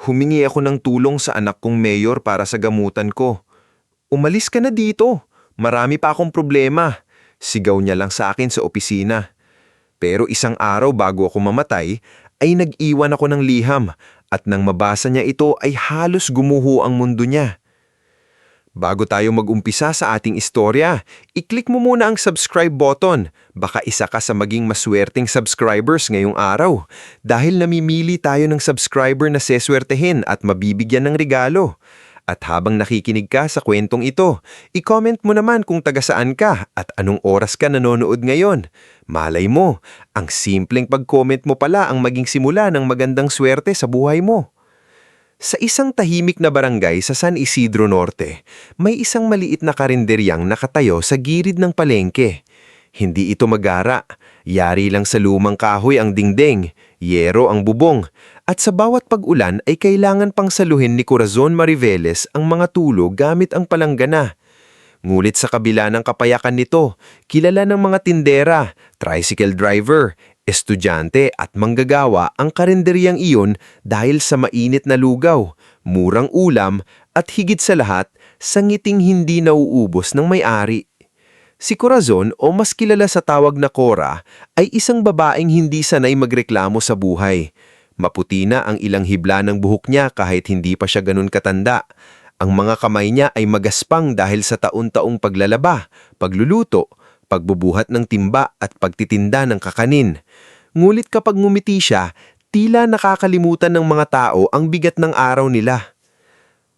Humingi ako ng tulong sa anak kong mayor para sa gamutan ko. Umalis ka na dito. Marami pa akong problema. Sigaw niya lang sa akin sa opisina. Pero isang araw bago ako mamatay, ay nag-iwan ako ng liham at nang mabasa niya ito ay halos gumuho ang mundo niya. Bago tayo mag-umpisa sa ating istorya, i-click mo muna ang subscribe button. Baka isa ka sa maging maswerteng subscribers ngayong araw dahil namimili tayo ng subscriber na seswertehin at mabibigyan ng regalo. At habang nakikinig ka sa kwentong ito, i-comment mo naman kung taga saan ka at anong oras ka nanonood ngayon. Malay mo, ang simpleng pag-comment mo pala ang maging simula ng magandang swerte sa buhay mo. Sa isang tahimik na barangay sa San Isidro Norte, may isang maliit na karinderyang nakatayo sa gilid ng palengke. Hindi ito magara, yari lang sa lumang kahoy ang dingding, yero ang bubong, at sa bawat pag-ulan ay kailangan pang saluhin ni Corazon Mariveles ang mga tulo gamit ang palanggana. Ngulit sa kabila ng kapayakan nito, kilala ng mga tindera, tricycle driver, estudyante at manggagawa ang karinderyang iyon dahil sa mainit na lugaw, murang ulam at higit sa lahat, sa ngiting hindi nauubos ng may-ari. Si Corazon o mas kilala sa tawag na Cora ay isang babaeng hindi sanay magreklamo sa buhay. Maputi na ang ilang hibla ng buhok niya kahit hindi pa siya ganun katanda. Ang mga kamay niya ay magaspang dahil sa taon-taong paglalaba, pagluluto, pagbubuhat ng timba at pagtitinda ng kakanin. Ngulit kapag ngumiti siya, tila nakakalimutan ng mga tao ang bigat ng araw nila.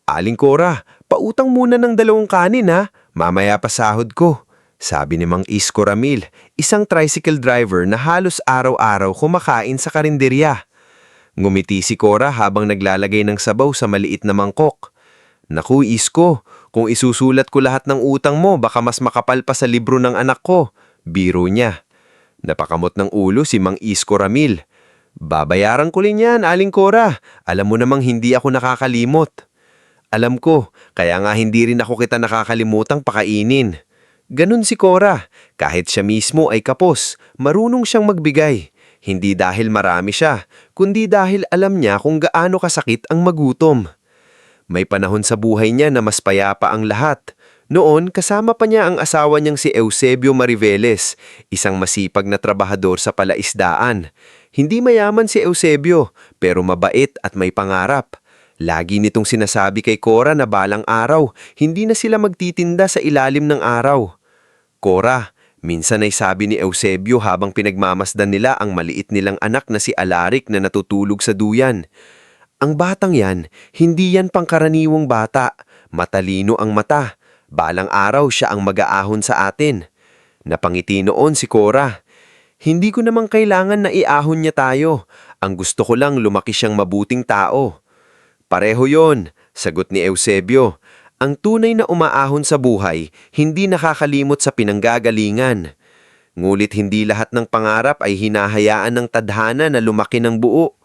"Aling Cora, pautang muna ng 2 kanin ha, mamaya pa sahod ko," sabi ni Mang Isko Ramil, isang tricycle driver na halos araw-araw kumakain sa karinderya. Ngumiti si Cora habang naglalagay ng sabaw sa maliit na mangkok. "Naku Isko, kung isusulat ko lahat ng utang mo baka mas makapal pa sa libro ng anak ko," biro niya. Napakamot ng ulo si Mang Isko Ramil. "Babayaran ko rin yan, Aling Cora. Alam mo namang hindi ako nakakalimot." "Alam ko, kaya nga hindi rin ako kita nakakalimutang pakainin." Ganun si Cora. Kahit siya mismo ay kapos, marunong siyang magbigay. Hindi dahil marami siya, kundi dahil alam niya kung gaano kasakit ang magutom. May panahon sa buhay niya na mas payapa ang lahat. Noon, kasama pa niya ang asawa niyang si Eusebio Mariveles, isang masipag na trabahador sa palaisdaan. Hindi mayaman si Eusebio, pero mabait at may pangarap. Lagi nitong sinasabi kay Cora na balang araw, hindi na sila magtitinda sa ilalim ng araw. "Cora," minsan ay sabi ni Eusebio habang pinagmamasdan nila ang maliit nilang anak na si Alaric na natutulog sa duyan. "Ang batang yan, hindi yan pangkaraniwang bata. Matalino ang mata. Balang araw siya ang mag-aahon sa atin." Napangiti noon si Cora. "Hindi ko namang kailangan na iahon niya tayo. Ang gusto ko lang lumaki siyang mabuting tao." "Pareho yon," sagot ni Eusebio. "Ang tunay na umaahon sa buhay, hindi nakakalimot sa pinanggagalingan." Ngulit hindi lahat ng pangarap ay hinahayaan ng tadhana na lumaki ng buo.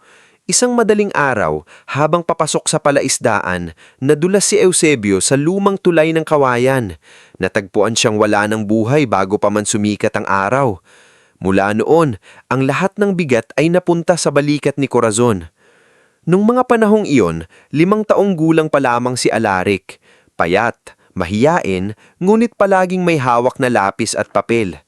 Isang madaling araw, habang papasok sa palaisdaan, nadulas si Eusebio sa lumang tulay ng kawayan. Natagpuan siyang wala ng buhay bago pa man sumikat ang araw. Mula noon, ang lahat ng bigat ay napunta sa balikat ni Corazon. Nung mga panahong iyon, 5 taong gulang pa lamang si Alaric. Payat, mahiyain, ngunit palaging may hawak na lapis at papel.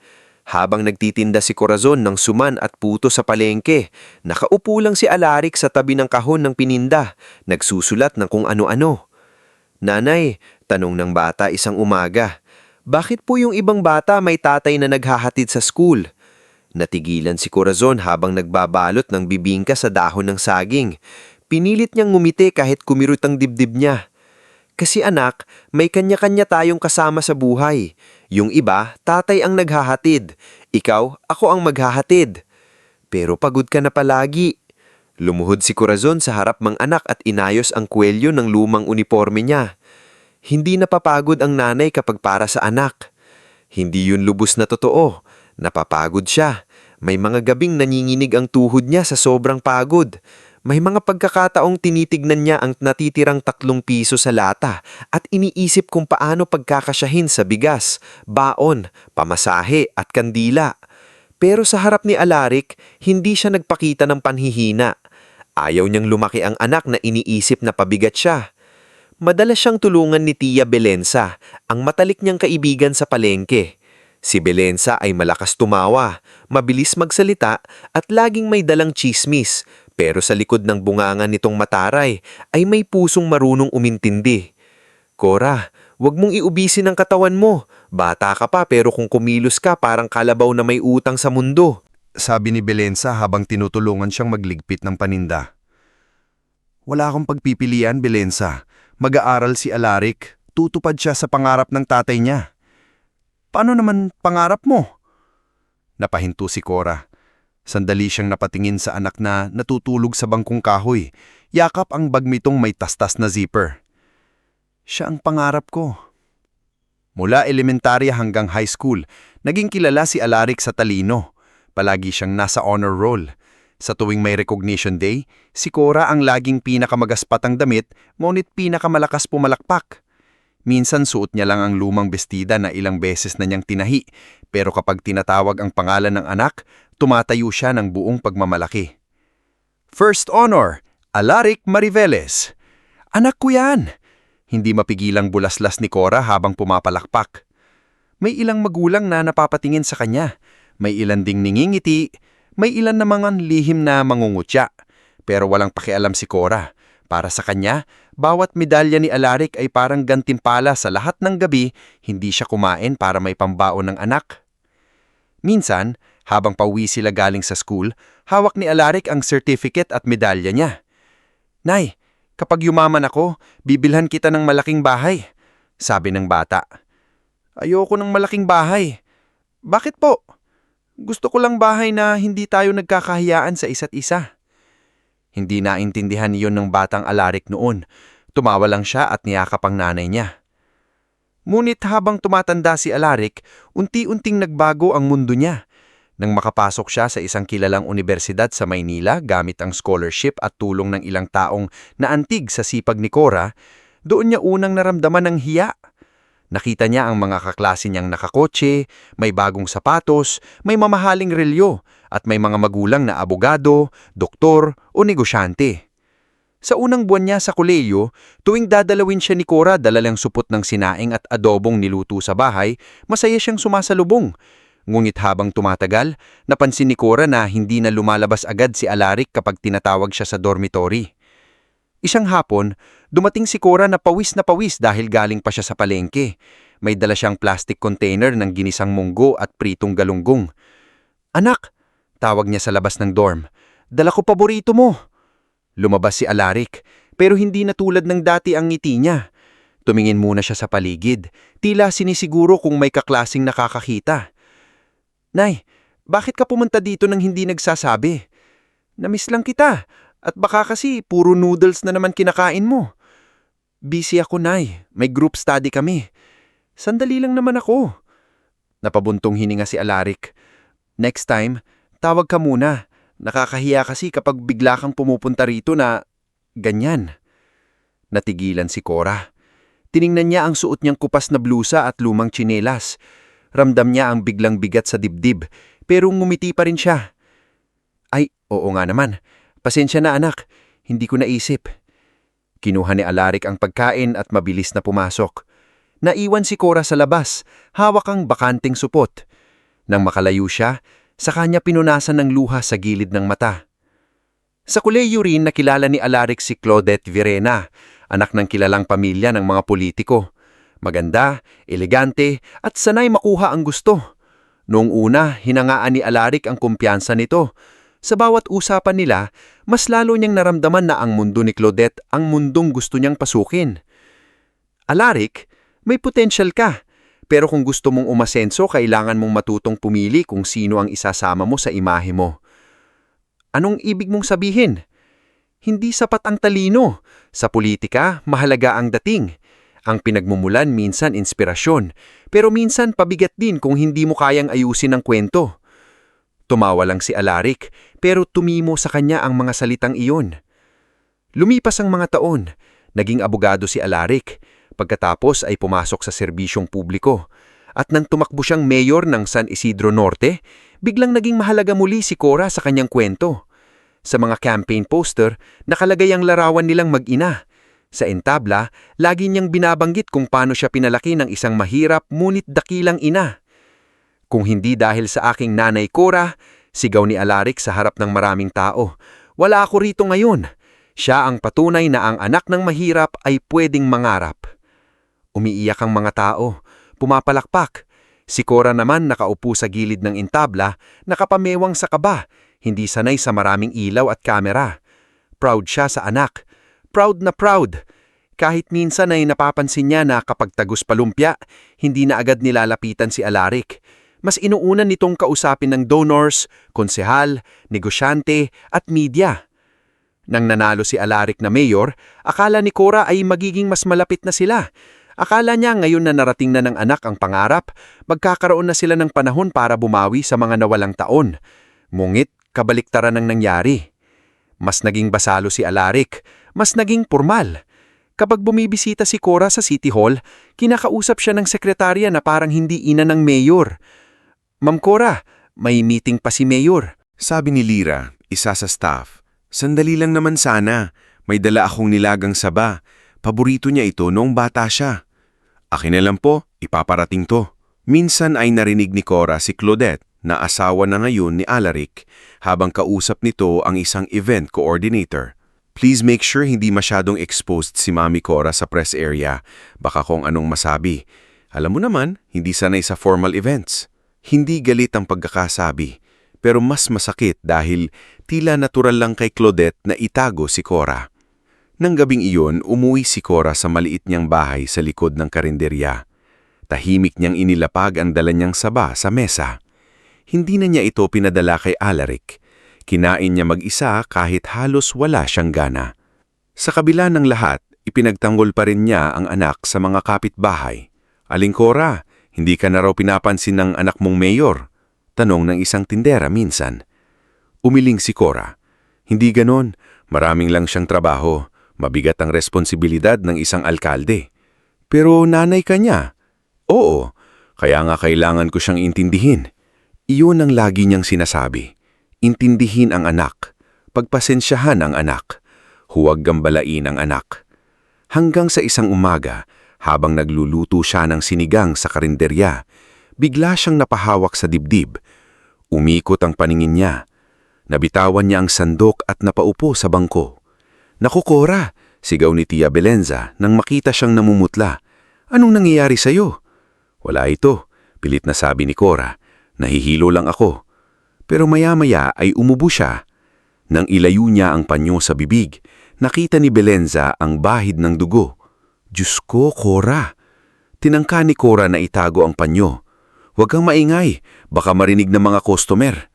Habang nagtitinda si Corazon ng suman at puto sa palengke, nakaupo lang si Alaric sa tabi ng kahon ng pininda, nagsusulat ng kung ano-ano. "Nanay," tanong ng bata isang umaga, "bakit po yung ibang bata may tatay na naghahatid sa school?" Natigilan si Corazon habang nagbabalot ng bibingka sa dahon ng saging. Pinilit niyang ngumiti kahit kumirot ang dibdib niya. "Kasi anak, may kanya-kanya tayong kasama sa buhay. Yung iba, tatay ang naghahatid. Ikaw, ako ang maghahatid." "Pero pagod ka na palagi." Lumuhod si Corazon sa harap ng anak at inayos ang kwelyo ng lumang uniforme niya. Hindi napapagod ang nanay kapag para sa anak. Hindi yun lubos na totoo. Napapagod siya. May mga gabing nanginginig ang tuhod niya sa sobrang pagod. May mga pagkakataong tinitignan niya ang natitirang 3 piso sa lata at iniisip kung paano pagkakasyahin sa bigas, baon, pamasahe at kandila. Pero sa harap ni Alaric, hindi siya nagpakita ng panhihina. Ayaw niyang lumaki ang anak na iniisip na pabigat siya. Madalas siyang tulungan ni Tia Belensa, ang matalik niyang kaibigan sa palengke. Si Belensa ay malakas tumawa, mabilis magsalita at laging may dalang tsismis. Pero sa likod ng bunganga nitong mataray ay may pusong marunong umintindi. Cora, wag mong iubisin ang katawan mo. Bata ka pa pero kung kumilos ka parang kalabaw na may utang sa mundo. Sabi ni Belensa habang tinutulungan siyang magligpit ng paninda. Wala akong pagpipilian, Belensa. Mag-aaral si Alaric, tutupad siya sa pangarap ng tatay niya. Paano naman pangarap mo? Napahinto si Cora. Sandali siyang napatingin sa anak na natutulog sa bangkong kahoy. Yakap ang bag nitong may tastas na zipper. Siya ang pangarap ko. Mula elementarya hanggang high school, naging kilala si Alaric sa talino. Palagi siyang nasa honor roll. Sa tuwing may recognition day, si Cora ang laging pinakamagaspat damit, ngunit pinakamalakas pumalakpak. Minsan suot niya lang ang lumang bestida na ilang beses na niyang tinahi, pero kapag tinatawag ang pangalan ng anak, tumatayo siya ng buong pagmamalaki. First honor, Alaric Mariveles. Anak ko yan! Hindi mapigilang bulaslas ni Cora habang pumapalakpak. May ilang magulang na napapatingin sa kanya. May ilan ding ningingiti, may ilan namang lihim na mangungutya. Pero walang pakialam si Cora. Para sa kanya, bawat medalya ni Alaric ay parang gantimpala sa lahat ng gabi, hindi siya kumain para may pambaon ng anak. Minsan, habang pauwi sila galing sa school, hawak ni Alaric ang certificate at medalya niya. Nay, kapag yumaman ako, bibilhan kita ng malaking bahay, sabi ng bata. Ayoko ng malaking bahay. Bakit po? Gusto ko lang bahay na hindi tayo nagkakahiyaan sa isa't isa. Hindi naintindihan iyon ng batang Alaric noon. Tumawa lang siya at niyakap ang nanay niya. Ngunit habang tumatanda si Alaric, unti-unting nagbago ang mundo niya. Nang makapasok siya sa isang kilalang universidad sa Maynila gamit ang scholarship at tulong ng ilang taong naantig sa sipag ni Cora, doon niya unang naramdaman ng hiya. Nakita niya ang mga kaklase niyang nakakotse, may bagong sapatos, may mamahaling relyo, at may mga magulang na abogado, doktor o negosyante. Sa unang buwan niya sa kolehiyo, tuwing dadalawin siya ni Cora dala lang supot ng sinaing at adobong niluto sa bahay, masaya siyang sumasalubong. Ngunit habang tumatagal, napansin ni Cora na hindi na lumalabas agad si Alaric kapag tinatawag siya sa dormitory. Isang hapon, dumating si Cora na pawis dahil galing pa siya sa palengke. May dala siyang plastic container ng ginisang munggo at pritong galunggong. Anak, tawag niya sa labas ng dorm, dala ko paborito mo. Lumabas si Alaric, pero hindi na tulad ng dati ang ngiti niya. Tumingin muna siya sa paligid, tila sinisiguro kung may kaklasing nakakakita. Nay, bakit ka pumunta dito nang hindi nagsasabi? Namiss lang kita. At baka kasi puro noodles na naman kinakain mo. Busy ako, Nay. May group study kami. Sandali lang naman ako. Napabuntong hininga si Alaric. Next time, tawag ka muna. Nakakahiya kasi kapag bigla kang pumupunta rito na ganyan. Natigilan si Cora. Tiningnan niya ang suot niyang kupas na blusa at lumang tsinelas. Ramdam niya ang biglang bigat sa dibdib, pero ngumiti pa rin siya. Ay, oo nga naman. Pasensya na anak, hindi ko naisip. Kinuha ni Alaric ang pagkain at mabilis na pumasok. Naiwan si Cora sa labas, hawak ang bakanting supot. Nang makalayo siya, sa kanya pinunasan ng luha sa gilid ng mata. Sa kolehiyo rin nakilala ni Alaric si Claudette Virena, anak ng kilalang pamilya ng mga politiko. Maganda, elegante at sanay makuha ang gusto. Noong una, hinangaan ni Alaric ang kumpiyansa nito. Sa bawat usapan nila, mas lalo niyang naramdaman na ang mundo ni Claudette ang mundong gusto niyang pasukin. Alaric, may potential ka, pero kung gusto mong umasenso, kailangan mong matutong pumili kung sino ang isasama mo sa imahe mo. Anong ibig mong sabihin? Hindi sapat ang talino. Sa politika, mahalaga ang dating. Ang pinagmumulan minsan inspirasyon, pero minsan pabigat din kung hindi mo kayang ayusin ang kwento. Tumawa lang si Alaric, pero tumimo sa kanya ang mga salitang iyon. Lumipas ang mga taon, naging abogado si Alaric. Pagkatapos ay pumasok sa serbisyong publiko. At nang tumakbo siyang mayor ng San Isidro Norte, biglang naging mahalaga muli si Cora sa kanyang kwento. Sa mga campaign poster, nakalagay ang larawan nilang mag-ina. Sa entabla, lagi niyang binabanggit kung paano siya pinalaki ng isang mahirap ngunit dakilang ina. Kung hindi dahil sa aking nanay Cora, sigaw ni Alaric sa harap ng maraming tao, wala ako rito ngayon. Siya ang patunay na ang anak ng mahirap ay pwedeng mangarap. Umiiyak ang mga tao, pumapalakpak. Si Cora naman nakaupo sa gilid ng entabla, nakapamewang sa kaba, hindi sanay sa maraming ilaw at kamera. Proud siya sa anak. Proud na proud. Kahit minsan ay napapansin niya na kapag tagus palumpia, hindi na agad nilalapitan si Alaric. Mas inuunan nitong kausapin ng donors, konsehal, negosyante at media. Nang nanalo si Alaric na mayor, akala ni Cora ay magiging mas malapit na sila. Akala niya ngayon na narating na ng anak ang pangarap, magkakaroon na sila ng panahon para bumawi sa mga nawalang taon. Ngunit kabaliktaran ang nangyari. Mas naging basalo si Alaric, mas naging formal. Kapag bumibisita si Cora sa City Hall, kinakausap siya ng sekretarya na parang hindi ina ng mayor. Ma'am Cora, may meeting pa si mayor. Sabi ni Lyra, isa sa staff, sandali lang naman sana, may dala akong nilagang saba. Paborito niya ito noong bata siya. Akin na lang po, ipaparating to. Minsan ay narinig ni Cora si Claudette na asawa na ngayon ni Alaric habang kausap nito ang isang event coordinator. Please make sure hindi masyadong exposed si Mami Cora sa press area, baka kung anong masabi. Alam mo naman, hindi sanay sa formal events. Hindi galit ang pagkakasabi, pero mas masakit dahil tila natural lang kay Claudette na itago si Cora. Nang gabing iyon, umuwi si Cora sa maliit niyang bahay sa likod ng karinderya. Tahimik niyang inilapag ang dala niyang saba sa mesa. Hindi na niya ito pinadala kay Alaric. Kinain niya mag-isa kahit halos wala siyang gana. Sa kabila ng lahat, ipinagtanggol pa rin niya ang anak sa mga kapitbahay. Aling Cora, hindi ka na raw pinapansin ng anak mong mayor? Tanong ng isang tindera minsan. Umiling si Cora. Hindi ganon, maraming lang siyang trabaho. Mabigat ang responsibilidad ng isang alkalde. Pero nanay ka niya. Oo, kaya nga kailangan ko siyang intindihin. Iyon ang lagi niyang sinasabi. Intindihin ang anak. Pagpasensyahan ang anak. Huwag gambalain ang anak. Hanggang sa isang umaga, habang nagluluto siya ng sinigang sa karinderya, bigla siyang napahawak sa dibdib. Umikot ang paningin niya. Nabitawan niya ang sandok at napaupo sa bangko. Naku Cora, sigaw ni Tia Belenza nang makita siyang namumutla. Anong nangyayari sa'yo? Wala ito, pilit na sabi ni Cora. Nahihilo lang ako. Pero maya-maya ay umubo siya. Nang ilayo niya ang panyo sa bibig, nakita ni Belenza ang bahid ng dugo. Diyos ko, Cora. Tinangka ni Cora na itago ang panyo. Huwag kang maingay, baka marinig ng mga customer.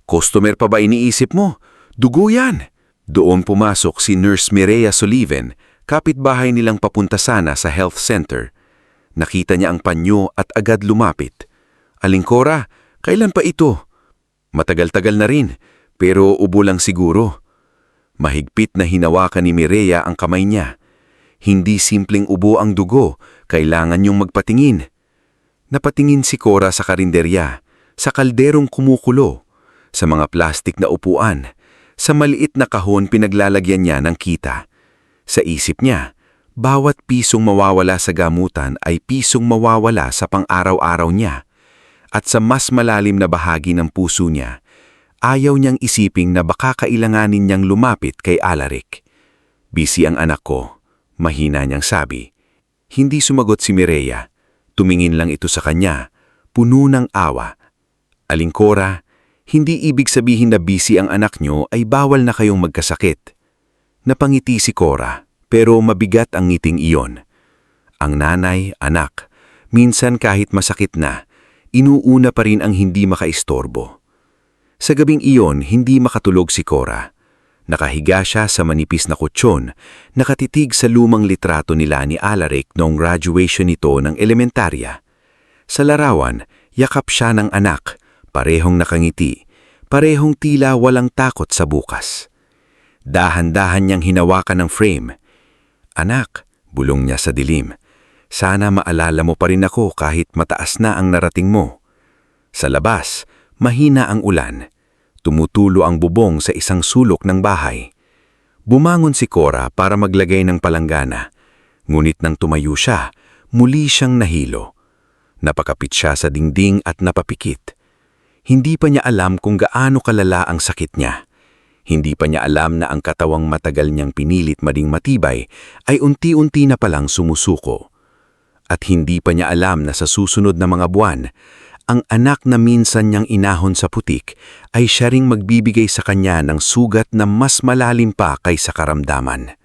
Customer pa ba iniisip mo? Dugo yan! Doon pumasok si Nurse Mireya Soliven, kapitbahay nilang papunta sana sa health center. Nakita niya ang panyo at agad lumapit. Aling Cora, kailan pa ito? Matagal-tagal na rin, pero ubo lang siguro. Mahigpit na hinawakan ni Mireya ang kamay niya. Hindi simpleng ubo ang dugo, kailangan niyong magpatingin. Napatingin si Cora sa karinderya, sa kalderong kumukulo, sa mga plastik na upuan, sa maliit na kahon pinaglalagyan niya ng kita. Sa isip niya, bawat pisong mawawala sa gamutan ay pisong mawawala sa pang-araw-araw niya. At sa mas malalim na bahagi ng puso niya, ayaw niyang isiping na baka kailanganin niyang lumapit kay Alaric. Busy ang anak ko, mahina niyang sabi. Hindi sumagot si Mireya. Tumingin lang ito sa kanya, puno ng awa. Aling Cora, hindi ibig sabihin na busy ang anak niyo ay bawal na kayong magkasakit. Napangiti si Cora, pero mabigat ang ngiting iyon. Ang nanay, anak, minsan kahit masakit na, inuuna pa rin ang hindi makaistorbo. Sa gabing iyon, hindi makatulog si Cora. Nakahiga siya sa manipis na kutsyon, nakatitig sa lumang litrato nila ni Alaric noong graduation nito ng elementarya. Sa larawan, yakap siya ng anak, parehong nakangiti, parehong tila walang takot sa bukas. Dahan-dahan niyang hinawakan ng frame. Anak, bulong niya sa dilim, sana maalala mo pa rin ako kahit mataas na ang narating mo. Sa labas, mahina ang ulan. Tumutulo ang bubong sa isang sulok ng bahay. Bumangon si Cora para maglagay ng palanggana. Ngunit nang tumayo siya, muli siyang nahilo. Napakapit siya sa dingding at napapikit. Hindi pa niya alam kung gaano kalala ang sakit niya. Hindi pa niya alam na ang katawang matagal niyang pinilit maging matibay ay unti-unti na palang sumusuko. At hindi pa niya alam na sa susunod na mga buwan, ang anak na minsan niyang inahon sa putik ay siya ring magbibigay sa kanya ng sugat na mas malalim pa kaysa karamdaman.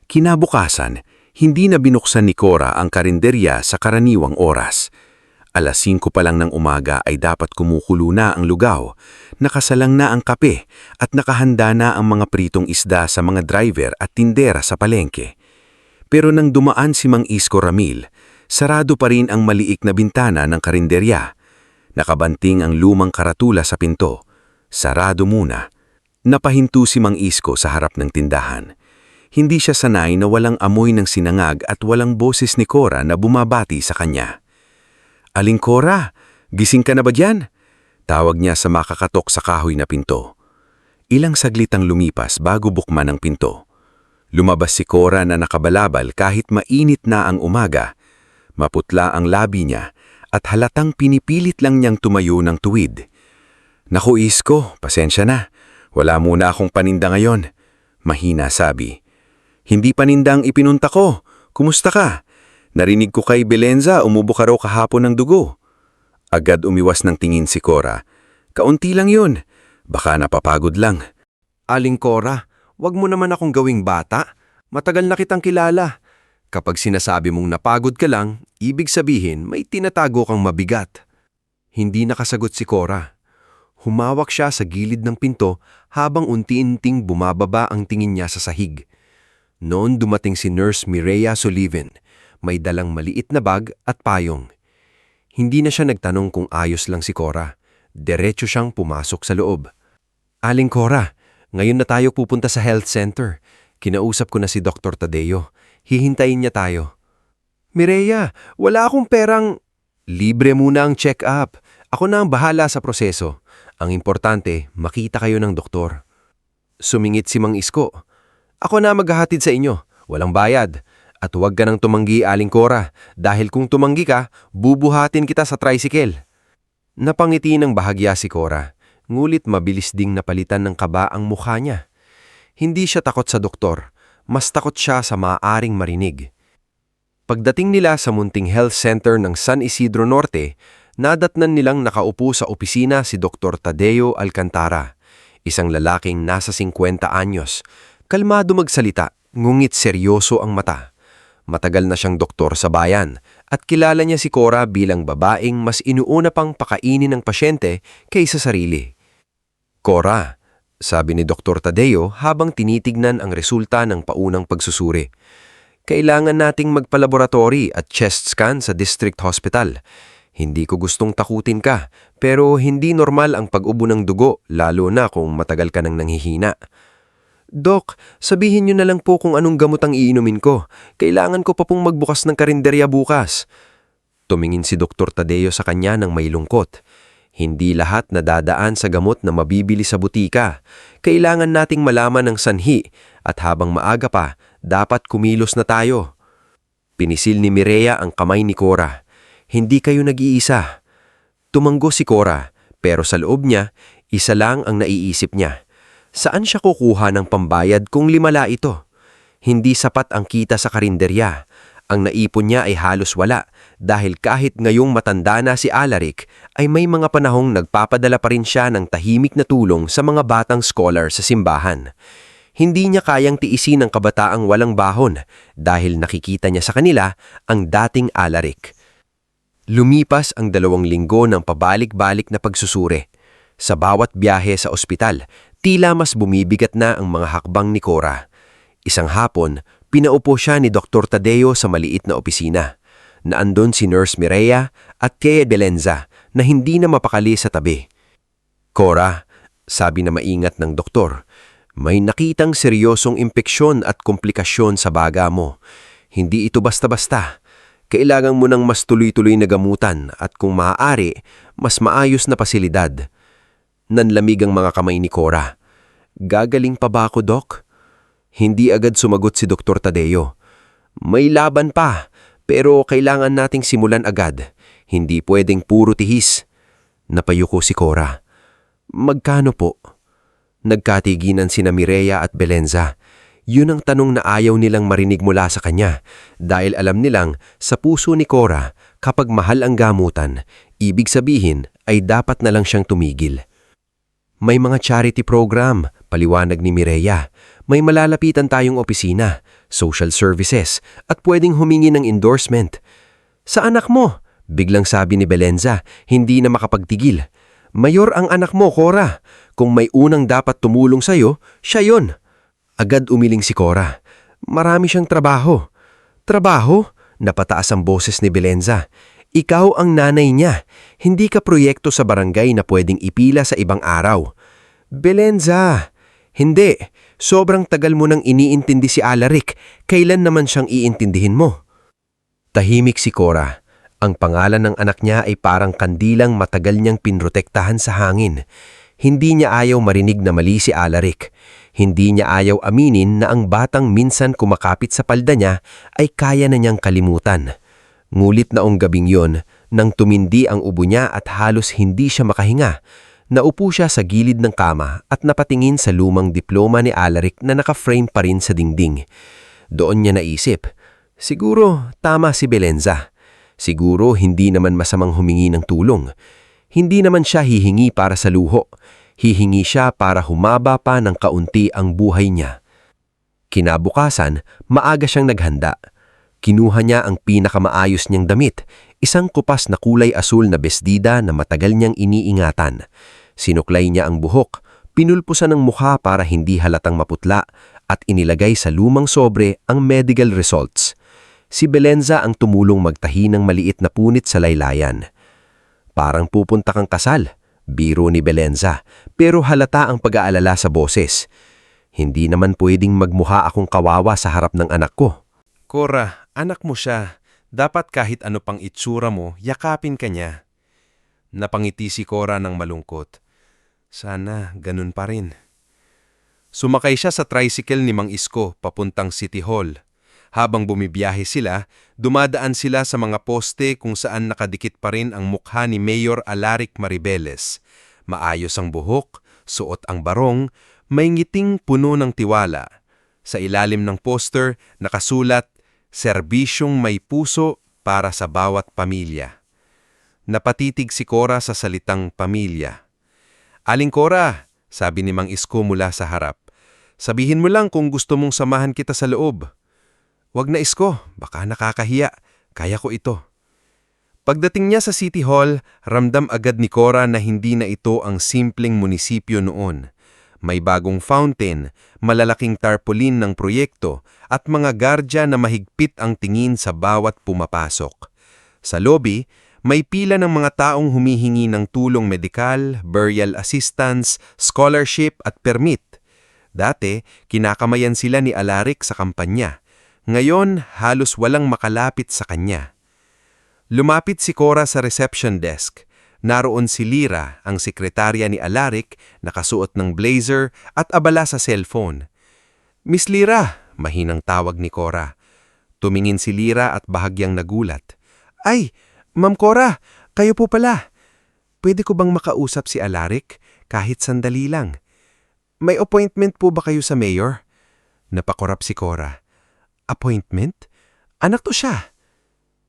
Kinabukasan, hindi na binuksan ni Cora ang karinderya sa karaniwang oras. 5:00 pa lang ng umaga ay dapat kumukulo na ang lugaw, nakasalang na ang kape at nakahanda na ang mga pritong isda sa mga driver at tindera sa palengke. Pero nang dumaan si Mang Isko Ramil, sarado pa rin ang maliik na bintana ng karinderya. Nakabanting ang lumang karatula sa pinto. Sarado muna. Napahinto si Mang Isko sa harap ng tindahan. Hindi siya sanay na walang amoy ng sinangag at walang boses ni Cora na bumabati sa kanya. "Aling Cora, gising ka na ba dyan?" Tawag niya sa makakatok sa kahoy na pinto. Ilang saglit ang lumipas bago bukman ang pinto. Lumabas si Cora na nakabalabal kahit mainit na ang umaga. Maputla ang labi niya at halatang pinipilit lang niyang tumayo ng tuwid. "Naku Isko, pasensya na. Wala muna akong paninda ngayon." Mahina sabi. "Hindi panindang ipinunta ko. Kumusta ka? Narinig ko kay Belenza umubo ka raw kahapon ng dugo." Agad umiwas ng tingin si Cora. "Kaunti lang yun. Baka napapagod lang." Aling Cora, wag mo naman akong gawing bata. Matagal na kitang kilala. Kapag sinasabi mong napagod ka lang, ibig sabihin may tinatago kang mabigat. Hindi nakasagot si Cora. Humawak siya sa gilid ng pinto habang unti-unting bumababa ang tingin niya sa sahig. Noon dumating si Nurse Mireya Sullivan, may dalang maliit na bag at payong. Hindi na siya nagtanong kung ayos lang si Cora. Diretso siyang pumasok sa loob. "Aling Cora, ngayon na tayo pupunta sa health center. Kinausap ko na si Dr. Tadeo. Hihintayin niya tayo." "Mireya, wala akong perang..." "Libre muna ang check-up. Ako na ang bahala sa proseso. Ang importante, makita kayo ng doktor." Sumingit si Mang Isko. "Ako na maghahatid sa inyo. Walang bayad. At huwag ka nang tumanggi, Aling Cora, dahil kung tumanggi ka, bubuhatin kita sa tricycle." Napangiti ng bahagya si Cora, ngulit mabilis ding napalitan ng kaba ang mukha niya. Hindi siya takot sa doktor, mas takot siya sa maaaring marinig. Pagdating nila sa munting health center ng San Isidro Norte, nadatnan nilang nakaupo sa opisina si Dr. Tadeo Alcantara, isang lalaking nasa 50 anyos. Kalmado magsalita, ngunit seryoso ang mata. Matagal na siyang doktor sa bayan at kilala niya si Cora bilang babaeng mas inuuna pang pakainin ng pasyente kaysa sarili. "Cora," sabi ni Dr. Tadeo habang tinitignan ang resulta ng paunang pagsusuri, "kailangan nating magpalaboratory at chest scan sa district hospital. Hindi ko gustong takutin ka, pero hindi normal ang pag-ubo ng dugo lalo na kung matagal ka nang nanghihina." "Dok, sabihin niyo na lang po kung anong gamot ang iinumin ko. Kailangan ko pa pong magbukas ng karinderya bukas." Tumingin si Dr. Tadeo sa kanya ng may lungkot. "Hindi lahat nadadaan sa gamot na mabibili sa butika. Kailangan nating malaman ang sanhi at habang maaga pa, dapat kumilos na tayo." Pinisil ni Mireya ang kamay ni Cora. "Hindi kayo nag-iisa." Tumanggo si Cora, pero sa loob niya, isa lang ang naiisip niya. Saan siya kukuha ng pambayad kung limala ito? Hindi sapat ang kita sa karinderya. Ang naipon niya ay halos wala dahil kahit ngayong matanda na si Alaric ay may mga panahong nagpapadala pa rin siya ng tahimik na tulong sa mga batang scholar sa simbahan. Hindi niya kayang tiisin ang kabataang walang bahon dahil nakikita niya sa kanila ang dating Alaric. Lumipas ang 2 linggo ng pabalik-balik na pagsusuri. Sa bawat biyahe sa ospital, tila mas bumibigat na ang mga hakbang ni Cora. Isang hapon, pinaupo siya ni Dr. Tadeo sa maliit na opisina. Naandun si Nurse Mireya at Tia Belenza na hindi na mapakali sa tabi. "Cora," sabi na maingat ng doktor, "may nakitang seryosong impeksyon at komplikasyon sa baga mo. Hindi ito basta-basta. Kailangan mo ng mas tuloy-tuloy na gamutan at kung maaari, mas maayos na pasilidad." Nanlamig ang mga kamay ni Cora. Gagaling pa ba ako, Doc? Hindi agad sumagot si Dr. Tadeo. May laban pa, pero kailangan nating simulan agad. Hindi pwedeng puro tihis. Napayuko si Cora. Magkano po? Nagkatiginan sina Mireya at Belenza. Yun ang tanong na ayaw nilang marinig mula sa kanya dahil alam nilang sa puso ni Cora kapag mahal ang gamutan, ibig sabihin ay dapat na lang siyang tumigil. May mga charity program, paliwanag ni Mireya. May malalapitan tayong opisina, social services, at pwedeng humingi ng endorsement. Sa anak mo, biglang sabi ni Belenza, hindi na makapagtigil. Mayor ang anak mo, Cora. Kung may unang dapat tumulong sa'yo, siya yon. Agad umiling si Cora. Marami siyang trabaho. Trabaho? Napataas ang boses ni Belenza. Ikaw ang nanay niya. Hindi ka proyekto sa barangay na pwedeng ipila sa ibang araw. Belenza! Hindi. Sobrang tagal mo nang iniintindi si Alaric. Kailan naman siyang iintindihin mo? Tahimik si Cora. Ang pangalan ng anak niya ay parang kandilang matagal niyang pinrotektahan sa hangin. Hindi niya ayaw marinig na mali si Alaric. Hindi niya ayaw aminin na ang batang minsan kumakapit sa palda niya ay kaya na niyang kalimutan. Ngulit naong gabing yon, nang tumindi ang ubo niya at halos hindi siya makahinga, naupo siya sa gilid ng kama at napatingin sa lumang diploma ni Alaric na naka-frame pa rin sa dingding. Doon niya naisip, siguro tama si Belenza. Siguro hindi naman masamang humingi ng tulong. Hindi naman siya hihingi para sa luho. Hihingi siya para humaba pa ng kaunti ang buhay niya. Kinabukasan, maaga siyang naghanda. Kinuha niya ang pinakamaayos niyang damit, isang kupas na kulay asul na besdida na matagal niyang iniingatan. Sinuklay niya ang buhok, pinulpusan ng mukha para hindi halatang maputla at inilagay sa lumang sobre ang medical results. Si Belenza ang tumulong magtahi ng maliit na punit sa laylayan. Parang pupunta kang kasal, biro ni Belenza, pero halata ang pag-aalala sa boses. Hindi naman pwedeng magmuha akong kawawa sa harap ng anak ko. Cora, anak mo siya. Dapat kahit ano pang itsura mo, yakapin ka niya. Napangiti si Cora ng malungkot. Sana ganun pa rin. Sumakay siya sa tricycle ni Mang Isko papuntang City Hall. Habang bumibiyahe sila, dumadaan sila sa mga poste kung saan nakadikit pa rin ang mukha ni Mayor Alaric Maribeles. Maayos ang buhok, suot ang barong, may ngiting puno ng tiwala. Sa ilalim ng poster, nakasulat, Serbisyong may puso para sa bawat pamilya. Napatitig si Cora sa salitang pamilya. Aling Cora, sabi ni Mang Isko mula sa harap, sabihin mo lang kung gusto mong samahan kita sa loob. Wag na Isko, baka nakakahiya. Kaya ko ito. Pagdating niya sa City Hall, ramdam agad ni Cora na hindi na ito ang simpleng munisipyo noon. May bagong fountain, malalaking tarpaulin ng proyekto at mga gardya na mahigpit ang tingin sa bawat pumapasok. Sa lobby, may pila ng mga taong humihingi ng tulong medikal, burial assistance, scholarship at permit. Dati, kinakamayan sila ni Alaric sa kampanya. Ngayon, halos walang makalapit sa kanya. Lumapit si Cora sa reception desk. Naroon si Lira, ang sekretarya ni Alaric, nakasuot ng blazer at abala sa cellphone. Miss Lira, mahinang tawag ni Cora. Tumingin si Lira at bahagyang nagulat. Ay, Ma'am Cora, kayo po pala. Pwede ko bang makausap si Alaric kahit sandali lang? May appointment po ba kayo sa mayor? Napakorap si Cora. Appointment? Anak to siya.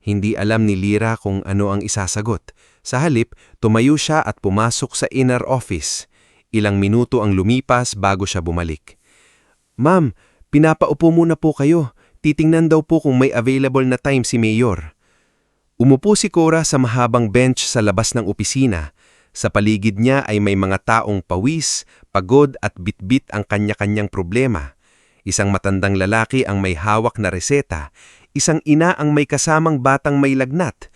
Hindi alam ni Lira kung ano ang isasagot. Sa halip, tumayo siya at pumasok sa inner office. Ilang minuto ang lumipas bago siya bumalik. Ma'am, pinapaupo muna po kayo. Titingnan daw po kung may available na time si Mayor. Umupo si Cora sa mahabang bench sa labas ng opisina. Sa paligid niya ay may mga taong pawis, pagod at bitbit ang kanya-kanyang problema. Isang matandang lalaki ang may hawak na reseta, isang ina ang may kasamang batang may lagnat,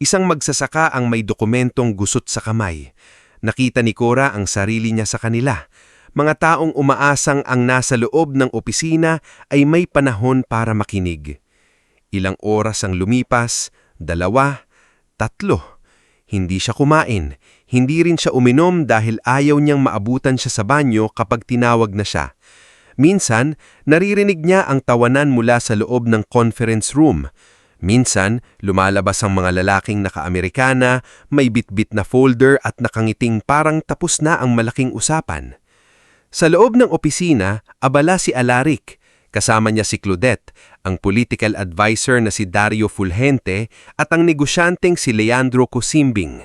isang magsasaka ang may dokumentong gusot sa kamay. Nakita ni Cora ang sarili niya sa kanila. Mga taong umaasang ang nasa loob ng opisina ay may panahon para makinig. Ilang oras ang lumipas, 2, 3. Hindi siya kumain. Hindi rin siya uminom dahil ayaw niyang maabutan siya sa banyo kapag tinawag na siya. Minsan, naririnig niya ang tawanan mula sa loob ng conference room. Minsan, lumalabas ang mga lalaking naka-Amerikana, may bitbit na folder at nakangiting parang tapos na ang malaking usapan. Sa loob ng opisina, abala si Alaric. Kasama niya si Claudette, ang political advisor na si Dario Fulgente at ang negosyanteng si Leandro Cosimbing.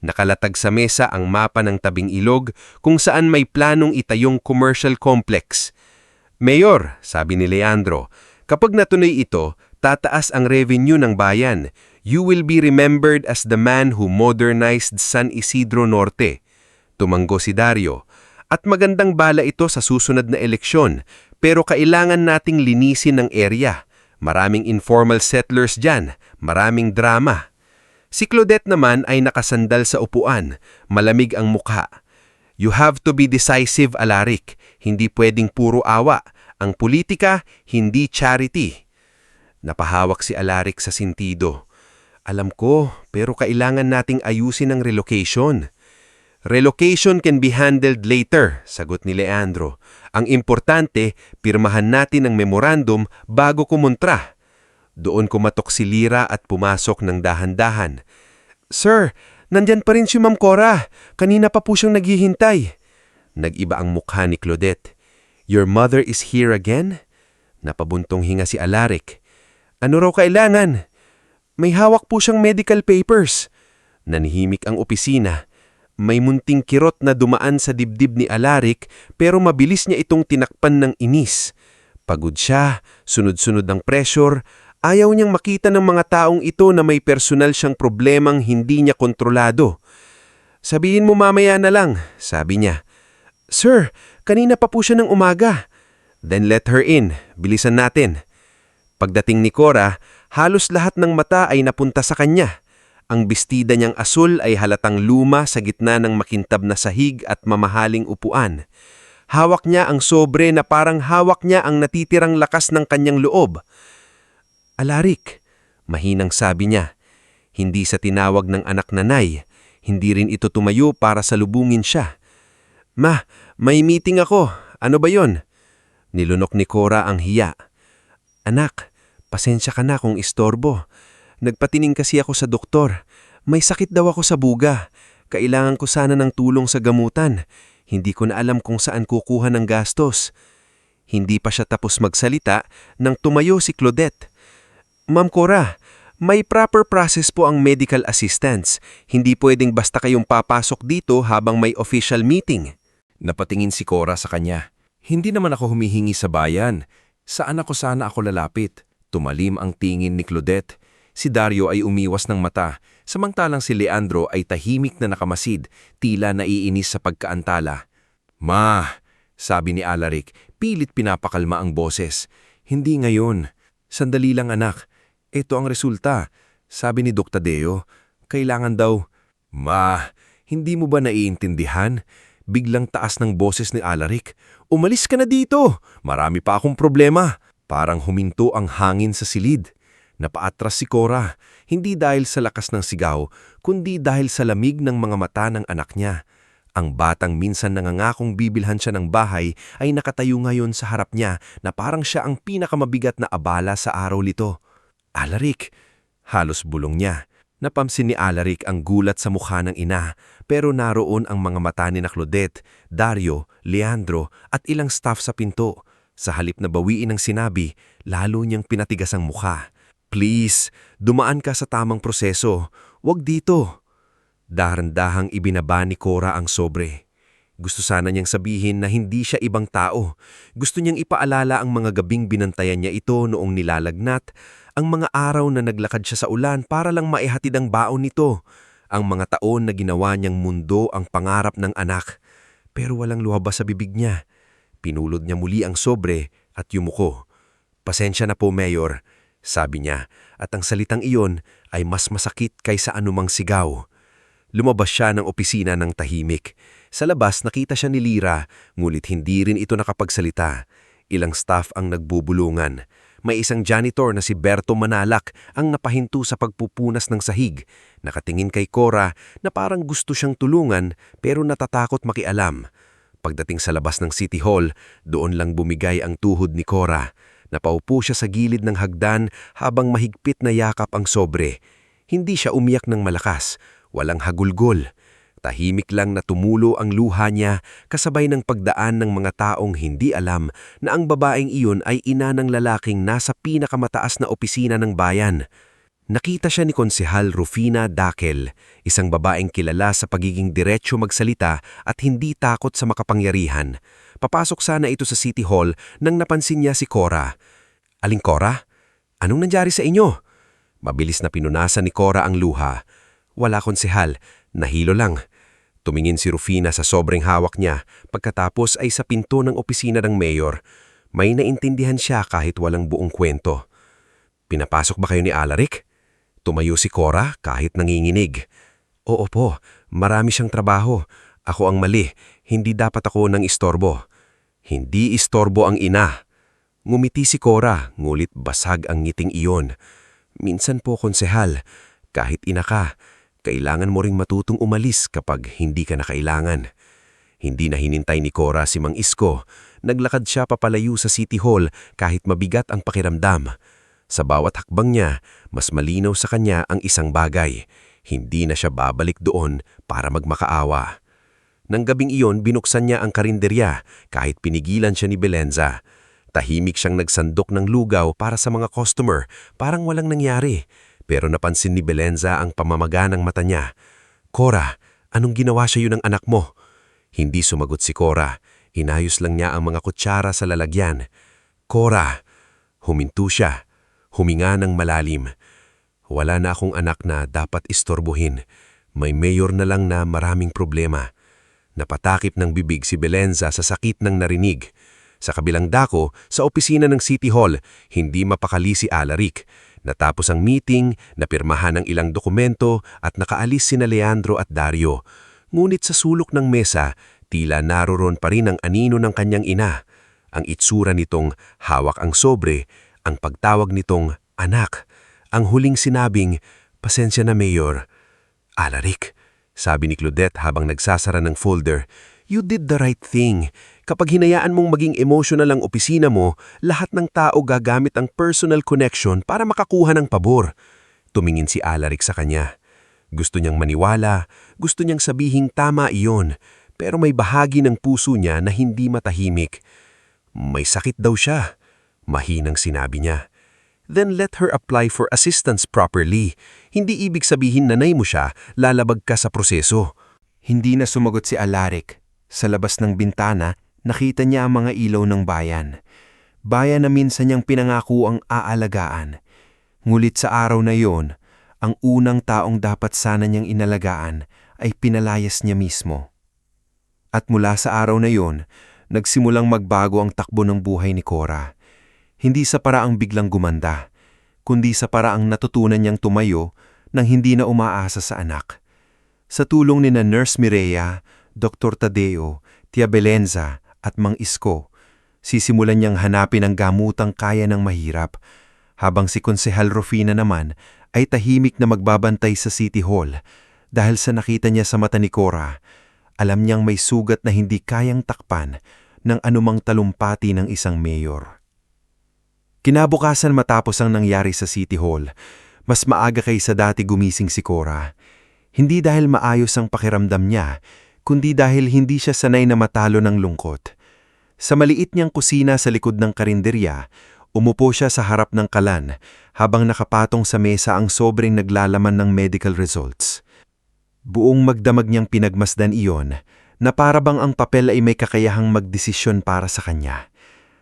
Nakalatag sa mesa ang mapa ng tabing ilog kung saan may planong itayong commercial complex. Mayor, sabi ni Leandro, kapag natuloy ito, tataas ang revenue ng bayan. You will be remembered as the man who modernized San Isidro Norte. Tumanggo si Dario. At magandang bala ito sa susunod na eleksyon, pero kailangan nating linisin ang area. Maraming informal settlers dyan, maraming drama. Si Claudette naman ay nakasandal sa upuan, malamig ang mukha. You have to be decisive, Alaric. Hindi pwedeng puro awa. Ang politika, hindi charity. Napahawak si Alaric sa sintido. Alam ko, pero kailangan nating ayusin ang relocation. Relocation can be handled later, sagot ni Leandro. Ang importante, pirmahan natin ang memorandum bago kumontra. Doon kumatok si Lira at pumasok ng dahan-dahan. Sir, nandyan pa rin si Ma'am Cora. Kanina pa po siyang naghihintay. Nag-iba ang mukha ni Claudette. Your mother is here again? Napabuntong hinga si Alaric. Ano raw kailangan? May hawak po siyang medical papers. Nanhimik ang opisina. May munting kirot na dumaan sa dibdib ni Alaric pero mabilis niya itong tinakpan ng inis. Pagod siya, sunod-sunod ang pressure. Ayaw niyang makita ng mga taong ito na may personal siyang problemang hindi niya kontrolado. Sabihin mo mamaya na lang, sabi niya. Sir, kanina pa po siya ng umaga. Then let her in, bilisan natin. Pagdating ni Cora, halos lahat ng mata ay napunta sa kanya. Ang bestida niyang asul ay halatang luma sa gitna ng makintab na sahig at mamahaling upuan. Hawak niya ang sobre na parang hawak niya ang natitirang lakas ng kanyang loob. Alaric, mahinang sabi niya, hindi sa tinawag ng anak nanay, hindi rin ito tumayo para salubungin siya. Ma, may meeting ako. Ano ba yon? Nilunok ni Cora ang hiya. Anak, pasensya ka na kung istorbo. Nagpatining kasi ako sa doktor. May sakit daw ako sa buga. Kailangan ko sana ng tulong sa gamutan. Hindi ko na alam kung saan kukuha ng gastos. Hindi pa siya tapos magsalita nang tumayo si Claudette. Ma'am Cora, may proper process po ang medical assistance. Hindi pwedeng basta kayong papasok dito habang may official meeting. Napatingin si Cora sa kanya. Hindi naman ako humihingi sa bayan. Saan ako sana ako lalapit? Tumalim ang tingin ni Claudette. Si Dario ay umiwas ng mata, samantalang si Leandro ay tahimik na nakamasid, tila naiinis sa pagkaantala. Ma, sabi ni Alaric, pilit pinapakalma ang boses. Hindi ngayon. Sandali lang anak. Ito ang resulta. Sabi ni Dr. Tadeo, kailangan daw. Ma, hindi mo ba naiintindihan? Biglang taas ng boses ni Alaric. Umalis ka na dito! Marami pa akong problema. Parang huminto ang hangin sa silid. Napaatras si Cora, hindi dahil sa lakas ng sigaw, kundi dahil sa lamig ng mga mata ng anak niya. Ang batang minsan nangangakong bibilhan siya ng bahay ay nakatayo ngayon sa harap niya na parang siya ang pinakamabigat na abala sa araw nito. Alaric, halos bulong niya. Napamsin ni Alaric ang gulat sa mukha ng ina, pero naroon ang mga mata ni Claudette, Dario, Leandro at ilang staff sa pinto. Sa halip na bawiin ang sinabi, lalo niyang pinatigas ang mukha. Please, dumaan ka sa tamang proseso. Huwag dito. Dahan-dahang ibinaba ni Cora ang sobre. Gusto sana niyang sabihin na hindi siya ibang tao. Gusto niyang ipaalala ang mga gabing binantayan niya ito noong nilalagnat, ang mga araw na naglakad siya sa ulan para lang maihatid ang baon nito, ang mga taon na ginawa niyang mundo ang pangarap ng anak. Pero walang luhabas sa bibig niya. Pinulod niya muli ang sobre at yumuko. Pasensya na po, Mayor, sabi niya, at ang salitang iyon ay mas masakit kaysa anumang sigaw. Lumabas siya ng opisina ng tahimik. Sa labas nakita siya ni Lira, ngulit hindi rin ito nakapagsalita. Ilang staff ang nagbubulungan. May isang janitor na si Berto Manalak ang napahinto sa pagpupunas ng sahig. Nakatingin kay Cora na parang gusto siyang tulungan pero natatakot makialam. Pagdating sa labas ng City Hall, doon lang bumigay ang tuhod ni Cora. Napaupo siya sa gilid ng hagdan habang mahigpit na yakap ang sobre. Hindi siya umiyak ng malakas, walang hagulgol. Tahimik lang na tumulo ang luha niya kasabay ng pagdaan ng mga taong hindi alam na ang babaeng iyon ay ina ng lalaking nasa pinakamataas na opisina ng bayan. Nakita siya ni Konsehal Rufina Dakel, isang babaeng kilala sa pagiging diretso magsalita at hindi takot sa makapangyarihan. Papasok sana ito sa City Hall nang napansin niya si Cora. "Aling Cora? Anong nangyari sa inyo?" Mabilis na pinunasan ni Cora ang luha. "Wala, Konsehal. Nahilo lang." Tumingin si Rufina sa sobrang hawak niya pagkatapos ay sa pinto ng opisina ng mayor. May naintindihan siya kahit walang buong kwento. "Pinapasok ba kayo ni Alaric?" Tumayo si Cora kahit nanginginig. "Oo po, marami siyang trabaho. Ako ang mali, hindi dapat ako nang istorbo." Hindi istorbo ang ina. Ngumiti si Cora, ngulit basag ang ngiting iyon. "Minsan po, Konsehal, kahit ina ka, kailangan mo ring matutong umalis kapag hindi ka na kailangan." Hindi na hinintay ni Cora si Mang Isko. Naglakad siya papalayo sa City Hall kahit mabigat ang pakiramdam. Sa bawat hakbang niya, mas malinaw sa kanya ang isang bagay. Hindi na siya babalik doon para magmakaawa. Nang gabing iyon, binuksan niya ang karinderya kahit pinigilan siya ni Belenza. Tahimik siyang nagsandok ng lugaw para sa mga customer, parang walang nangyari. Pero napansin ni Belenza ang pamamaga ng mata niya. "Cora, anong ginawa sa iyo ng anak mo?" Hindi sumagot si Cora. Inayos lang niya ang mga kutsara sa lalagyan. "Cora!" Huminto siya. Huminga ng malalim. "Wala na akong anak na dapat istorbohin. May mayor na lang na maraming problema." Napatakip ng bibig si Belenza sa sakit ng narinig. Sa kabilang dako, sa opisina ng City Hall, hindi mapakali si Alaric. Natapos ang meeting, napirmahan ang ilang dokumento at nakaalis sina Leandro at Dario. Ngunit sa sulok ng mesa, tila naroon pa rin ang anino ng kanyang ina. Ang itsura nitong hawak ang sobre, ang pagtawag nitong anak, ang huling sinabing, "Pasensya na, Mayor." "Alaric," sabi ni Claudette habang nagsasara ng folder, "you did the right thing. Kapag hinayaan mong maging emotional ang opisina mo, lahat ng tao gagamit ang personal connection para makakuha ng pabor." Tumingin si Alaric sa kanya. Gusto niyang maniwala, gusto niyang sabihing tama iyon, pero may bahagi ng puso niya na hindi matahimik. May sakit daw siya. Mahinang sinabi niya. "Then let her apply for assistance properly. Hindi ibig sabihin nanay mo siya, lalabag ka sa proseso." Hindi na sumagot si Alaric. Sa labas ng bintana, nakita niya ang mga ilaw ng bayan. Bayan na minsan niyang pinangako ang aalagaan. Ngulit sa araw na yon, ang unang taong dapat sana niyang inalagaan ay pinalayas niya mismo. At mula sa araw na yon, nagsimulang magbago ang takbo ng buhay ni Cora. Hindi sa paraang biglang gumanda, kundi sa paraang natutunan niyang tumayo nang hindi na umaasa sa anak. Sa tulong ni Nurse Mireya, Dr. Tadeo, Tia Belenza at Mang Isko, sisimulan niyang hanapin ang gamutang kaya ng mahirap, habang si Konsehal Rufina naman ay tahimik na magbabantay sa City Hall dahil sa nakita niya sa mata ni Cora. Alam niyang may sugat na hindi kayang takpan ng anumang talumpati ng isang mayor. Kinabukasan matapos ang nangyari sa City Hall, mas maaga kaysa dati gumising si Cora. Hindi dahil maayos ang pakiramdam niya, kundi dahil hindi siya sanay na matalo ng lungkot. Sa maliit niyang kusina sa likod ng karinderya, umupo siya sa harap ng kalan habang nakapatong sa mesa ang sobrang naglalaman ng medical results. Buong magdamag niyang pinagmasdan iyon na parabang ang papel ay may kakayahang magdesisyon para sa kanya.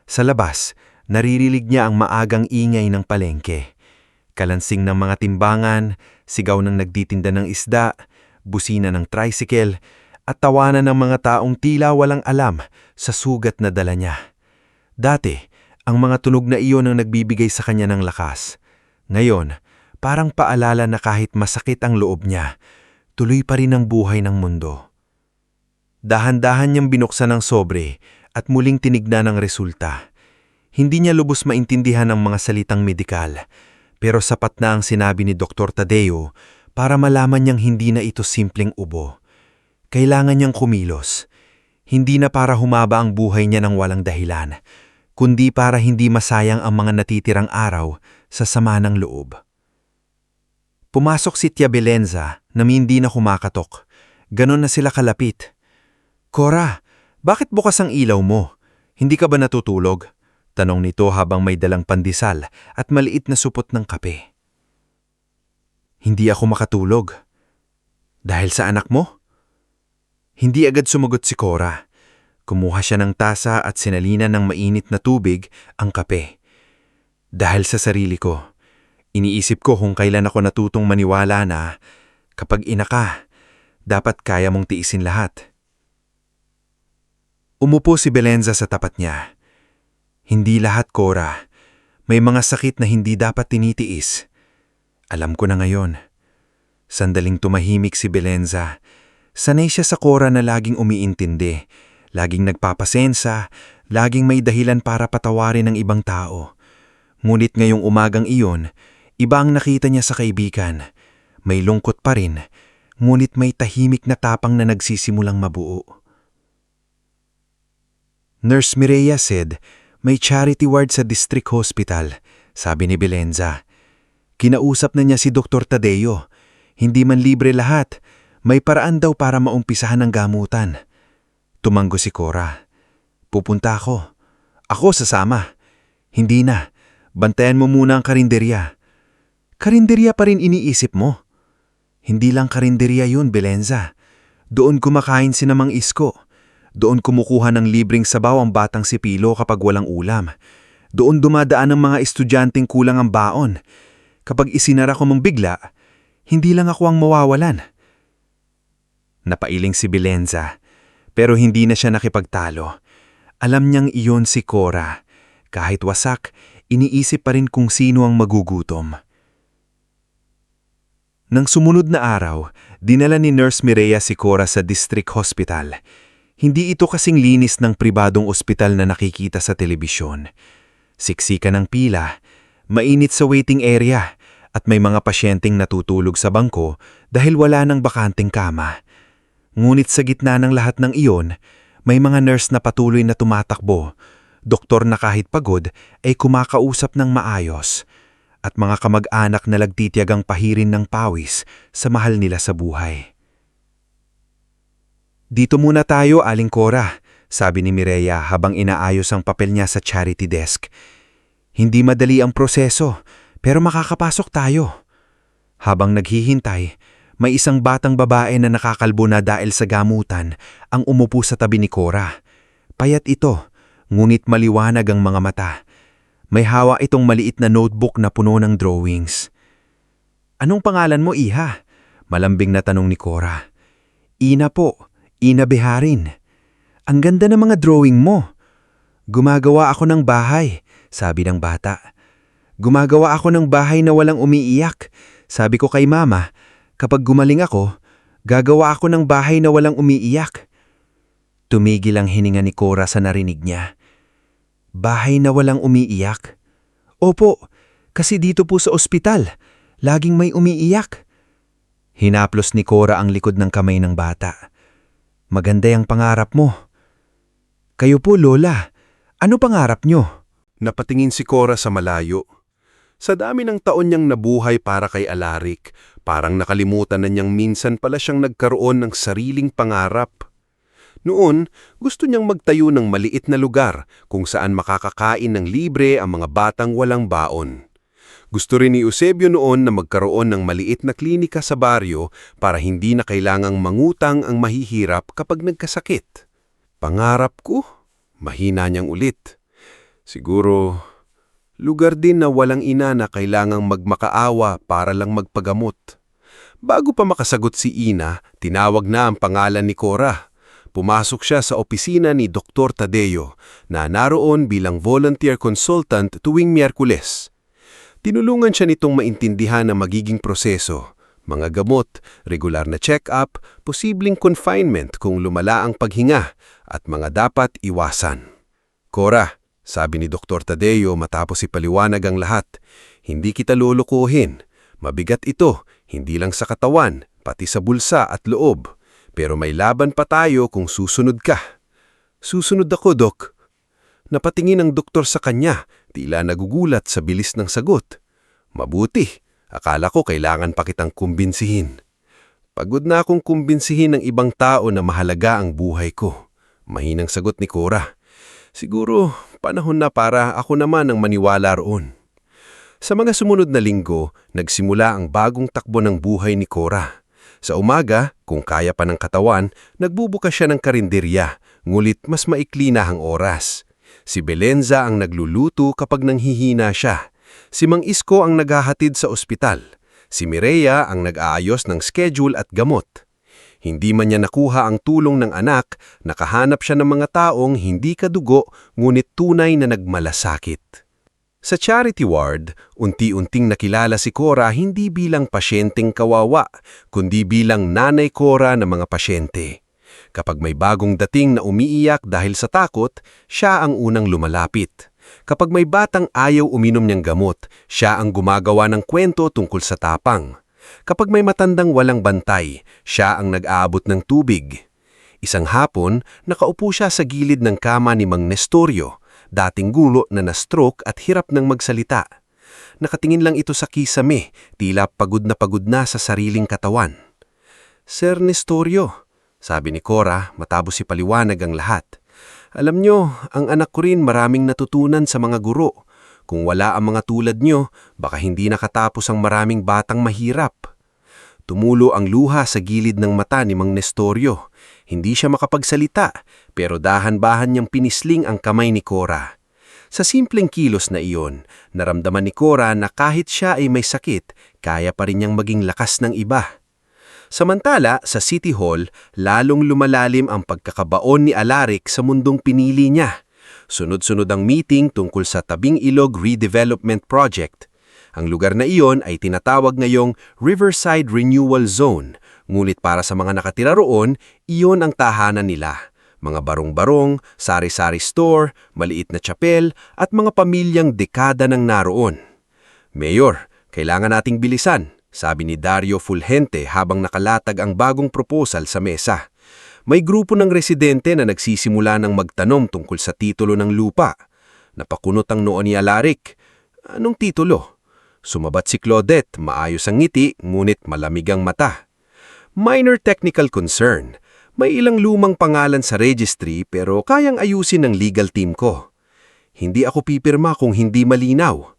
Sa labas, naririnig niya ang maagang ingay ng palengke. Kalansing ng mga timbangan, sigaw ng nagtitinda ng isda, busina ng tricycle, at tawanan ng mga taong tila walang alam sa sugat na dala niya. Dati, ang mga tunog na iyon ang nagbibigay sa kanya ng lakas. Ngayon, parang paalala na kahit masakit ang loob niya, tuloy pa rin ang buhay ng mundo. Dahan-dahan niyang binuksan ang sobre at muling tinignan ang resulta. Hindi niya lubos maintindihan ang mga salitang medikal, pero sapat na ang sinabi ni Dr. Tadeo para malaman niyang hindi na ito simpleng ubo. Kailangan niyang kumilos. Hindi na para humaba ang buhay niya ng walang dahilan, kundi para hindi masayang ang mga natitirang araw sa sama ng loob. Pumasok si Tia Belenza na hindi na kumakatok. Ganon na sila kalapit. "Cora, bakit bukas ang ilaw mo? Hindi ka ba natutulog?" Tanong nito habang may dalang pandesal at maliit na supot ng kape. "Hindi ako makatulog." "Dahil sa anak mo?" Hindi agad sumagot si Cora. Kumuha siya ng tasa at sinalina ng mainit na tubig ang kape. "Dahil sa sarili ko. Iniisip ko kung kailan ako natutong maniwala na kapag ina ka, dapat kaya mong tiisin lahat." Umupo si Belenza sa tapat niya. "Hindi lahat, Cora. May mga sakit na hindi dapat tinitiis. Alam ko na ngayon." Sandaling tumahimik si Belenza. Sanay siya sa Cora na laging umiintindi, laging nagpapasensa, laging may dahilan para patawarin ng ibang tao. Ngunit ngayong umagang iyon, iba ang nakita niya sa kaibigan. May lungkot pa rin, ngunit may tahimik na tapang na nagsisimulang mabuo. "Nurse Mireya said, may charity ward sa district hospital," sabi ni Belenza. "Kinausap na niya si Dr. Tadeo. Hindi man libre lahat, may paraan daw para maumpisahan ang gamutan." Tumanggo si Cora. "Pupunta ako. Ako sasama." "Hindi na. Bantayan mo muna ang karinderya." "Karinderya pa rin iniisip mo?" "Hindi lang karinderya yun, Belenza. Doon kumakain si Namang Isko. Doon kumukuha ng libreng sabaw ang batang si Pilo kapag walang ulam. Doon dumadaan ang mga estudyanteng kulang ang baon. Kapag isinara ko mong bigla, hindi lang ako ang mawawalan." Napailing si Belenza, pero hindi na siya nakipagtalo. Alam niyang iyon si Cora. Kahit wasak, iniisip pa rin kung sino ang magugutom. Nang sumunod na araw, dinala ni Nurse Mireya si Cora sa district hospital. Hindi ito kasing linis ng pribadong ospital na nakikita sa telebisyon. Siksikan ng pila, mainit sa waiting area, at may mga pasyenteng natutulog sa bangko dahil wala ng bakanteng kama. Ngunit sa gitna ng lahat ng iyon, may mga nurse na patuloy na tumatakbo, doktor na kahit pagod ay kumakausap ng maayos, at mga kamag-anak na nagtitiyagang pahirin ng pawis sa mahal nila sa buhay. "Dito muna tayo, Aling Cora," sabi ni Mireya habang inaayos ang papel niya sa charity desk. "Hindi madali ang proseso, pero makakapasok tayo." Habang naghihintay, may isang batang babae na nakakalbo na dahil sa gamutan ang umupo sa tabi ni Cora. Payat ito, ngunit maliwanag ang mga mata. May hawa itong maliit na notebook na puno ng drawings. "Anong pangalan mo, Iha?" malambing na tanong ni Cora. "Ina po. Ina Beharin." "Ang ganda ng mga drawing mo." "Gumagawa ako ng bahay," sabi ng bata. "Gumagawa ako ng bahay na walang umiiyak. Sabi ko kay Mama, kapag gumaling ako, gagawa ako ng bahay na walang umiiyak." Tumigil ang hininga ni Cora sa narinig niya. "Bahay na walang umiiyak?" "Opo, kasi dito po sa ospital, laging may umiiyak." Hinaplos ni Cora ang likod ng kamay ng bata. "Maganda yung pangarap mo." "Kayo po, Lola. Ano pangarap nyo?" Napatingin si Cora sa malayo. Sa dami ng taon niyang nabuhay para kay Alaric, parang nakalimutan na niyang minsan pala siyang nagkaroon ng sariling pangarap. Noon, gusto niyang magtayo ng maliit na lugar kung saan makakakain ng libre ang mga batang walang baon. Gusto rin ni Eusebio noon na magkaroon ng maliit na klinika sa baryo para hindi na kailangang mangutang ang mahihirap kapag nagkasakit. Pangarap ko, mahina niyang ulit. Siguro, lugar din na walang ina na kailangang magmakaawa para lang magpagamot. Bago pa makasagot si Ina, tinawag na ang pangalan ni Cora. Pumasok siya sa opisina ni Dr. Tadeo na naroon bilang volunteer consultant tuwing Miyerkules. Tinulungan siya nitong maintindihan ang magiging proseso, mga gamot, regular na check-up, posibleng confinement kung lumala ang paghinga, at mga dapat iwasan. "Cora," Sabi ni Dr. Tadeo matapos ipaliwanag ang lahat, hindi kita lulukuhin. Mabigat ito, hindi lang sa katawan, pati sa bulsa at loob. Pero may laban pa tayo kung susunod ka. Susunod ako, Dok. Napatingin ang doktor sa kanya, tila nagugulat sa bilis ng sagot. Mabuti, akala ko kailangan pa kitang kumbinsihin. Pagod na akong kumbinsihin ng ibang tao na mahalaga ang buhay ko. Mahinang sagot ni Cora. Siguro, panahon na para ako naman ang maniwala roon. Sa mga sumunod na linggo, nagsimula ang bagong takbo ng buhay ni Cora. Sa umaga, kung kaya pa ng katawan, nagbubukas siya ng karinderya, ngulit mas maikli na ang oras. Si Belenza ang nagluluto kapag nanghihina siya. Si Mang Isko ang naghahatid sa ospital. Si Mireya ang nag-aayos ng schedule at gamot. Hindi man niya nakuha ang tulong ng anak, nakahanap siya ng mga taong hindi kadugo ngunit tunay na nagmalasakit. Sa charity ward, unti-unting nakilala si Cora hindi bilang pasyenteng kawawa, kundi bilang nanay Cora ng mga pasyente. Kapag may bagong dating na umiiyak dahil sa takot, siya ang unang lumalapit. Kapag may batang ayaw uminom niyang gamot, siya ang gumagawa ng kwento tungkol sa tapang. Kapag may matandang walang bantay, siya ang nag-aabot ng tubig. Isang hapon, nakaupo siya sa gilid ng kama ni Mang Nestorio, dating gulo na na-stroke at hirap ng magsalita. Nakatingin lang ito sa kisame, tila pagod na sa sariling katawan. Sir Nestorio, sabi ni Cora matapos ipaliwanag ang lahat. Alam nyo, ang anak ko rin maraming natutunan sa mga guro. Kung wala ang mga tulad nyo, baka hindi nakatapos ang maraming batang mahirap. Tumulo ang luha sa gilid ng mata ni Mang Nestorio. Hindi siya makapagsalita, pero dahan-bahan niyang pinisling ang kamay ni Cora. Sa simpleng kilos na iyon, naramdaman ni Cora na kahit siya ay may sakit, kaya pa rin niyang maging lakas ng iba. Samantala, sa City Hall, lalong lumalalim ang pagkakabaon ni Alaric sa mundong pinili niya. Sunod-sunod ang meeting tungkol sa Tabing Ilog Redevelopment Project. Ang lugar na iyon ay tinatawag ngayong Riverside Renewal Zone, ngunit para sa mga nakatira roon, iyon ang tahanan nila. Mga barong-barong, sari-sari store, maliit na chapel, at mga pamilyang dekada nang naroon. Mayor, kailangan nating bilisan, sabi ni Dario Fulgente habang nakalatag ang bagong proposal sa mesa. May grupo ng residente na nagsisimula ng magtanom tungkol sa titulo ng lupa. Napakunot ang noo ni Alaric. Anong titulo? Sumabat si Claudette, maayos ang ngiti, ngunit malamig ang mata. Minor technical concern. May ilang lumang pangalan sa registry pero kayang ayusin ng legal team ko. Hindi ako pipirma kung hindi malinaw.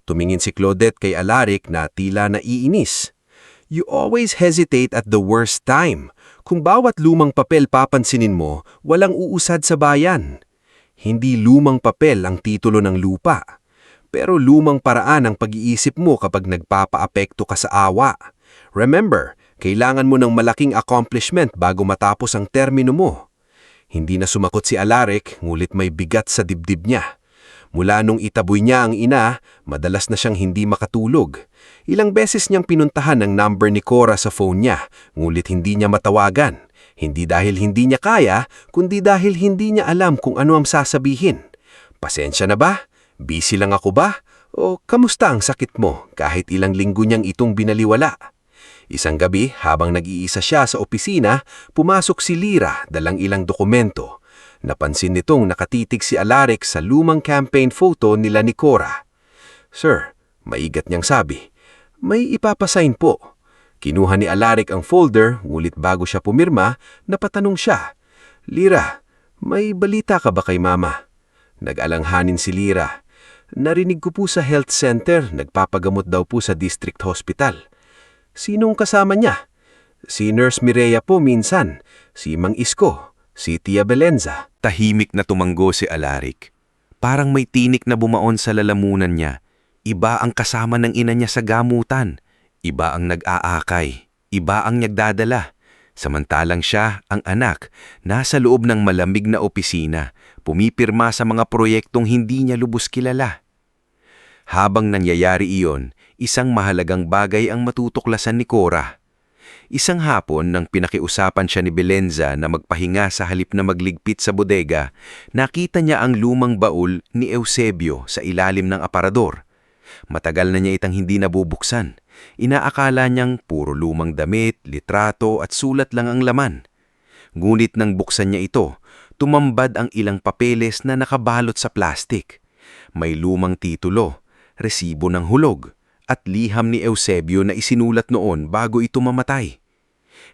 Tumingin si Claudette kay Alaric na tila naiinis. You always hesitate at the worst time. Kung bawat lumang papel papansinin mo, walang uusad sa bayan. Hindi lumang papel ang titulo ng lupa. Pero lumang paraan ang pag-iisip mo kapag nagpapaapekto ka sa awa. Remember, kailangan mo ng malaking accomplishment bago matapos ang termino mo. Hindi na sumakot si Alaric, ngulit may bigat sa dibdib niya. Mula nung itaboy niya ang ina, madalas na siyang hindi makatulog. Ilang beses niyang pinuntahan ang number ni Cora sa phone niya, ngulit hindi niya matawagan. Hindi dahil hindi niya kaya, kundi dahil hindi niya alam kung ano ang sasabihin. Pasensya na ba? Busy lang ako ba? O kamusta ang sakit mo kahit ilang linggo niyang itong binaliwala? Isang gabi, habang nag-iisa siya sa opisina, pumasok si Lyra dalang ilang dokumento. Napansin nitong nakatitig si Alaric sa lumang campaign photo nila ni Cora. Sir, maigat niyang sabi, may ipapasign po. Kinuha ni Alaric ang folder, ngulit bago siya pumirma, napatanong siya. Lyra, may balita ka ba kay Mama? Nag-alanghanin si Lyra. Narinig ko po sa health center, nagpapagamot daw po sa district hospital. Sinong kasama niya? Si Nurse Mireya po minsan, si Mang Isko, si Tia Belenza. Tahimik na tumanggo si Alaric. Parang may tinik na bumaon sa lalamunan niya. Iba ang kasama ng ina niya sa gamutan. Iba ang nag-aakay. Iba ang nagdadala. Samantalang siya, ang anak, nasa loob ng malamig na opisina, pumipirma sa mga proyektong hindi niya lubos kilala. Habang nangyayari iyon, isang mahalagang bagay ang matutuklasan ni Cora. Isang hapon nang pinakiusapan siya ni Belenza na magpahinga sa halip na magligpit sa bodega, nakita niya ang lumang baul ni Eusebio sa ilalim ng aparador. Matagal na niya itang hindi nabubuksan. Inaakala niyang puro lumang damit, litrato at sulat lang ang laman. Ngunit nang buksan niya ito, tumambad ang ilang papeles na nakabalot sa plastik. May lumang titulo, resibo ng hulog, at liham ni Eusebio na isinulat noon bago ito mamatay.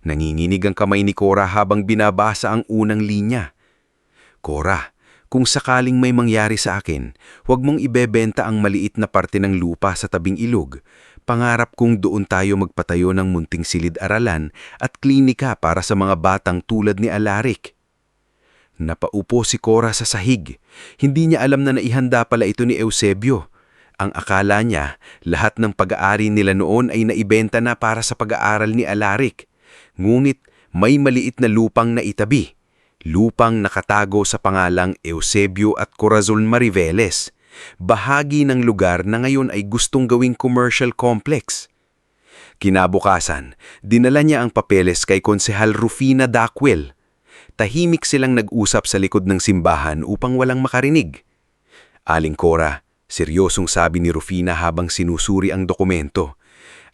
Nanginginig ang kamay ni Cora habang binabasa ang unang linya. Cora, kung sakaling may mangyari sa akin, huwag mong ibebenta ang maliit na parte ng lupa sa tabing ilog. Pangarap kong doon tayo magpatayo ng munting silid-aralan at klinika para sa mga batang tulad ni Alaric. Napaupo si Cora sa sahig. Hindi niya alam na naihanda pala ito ni Eusebio. Ang akala niya, lahat ng pag-aari nila noon ay naibenta na para sa pag-aaral ni Alaric. Ngunit may maliit na lupang naitabi. Lupang nakatago sa pangalang Eusebio at Corazon Mariveles. Bahagi ng lugar na ngayon ay gustong gawing commercial complex. Kinabukasan, dinala niya ang papeles kay Konsehal Rufina Daquel. Tahimik silang nag-usap sa likod ng simbahan upang walang makarinig. Aling Cora, seryosong sabi ni Rufina habang sinusuri ang dokumento.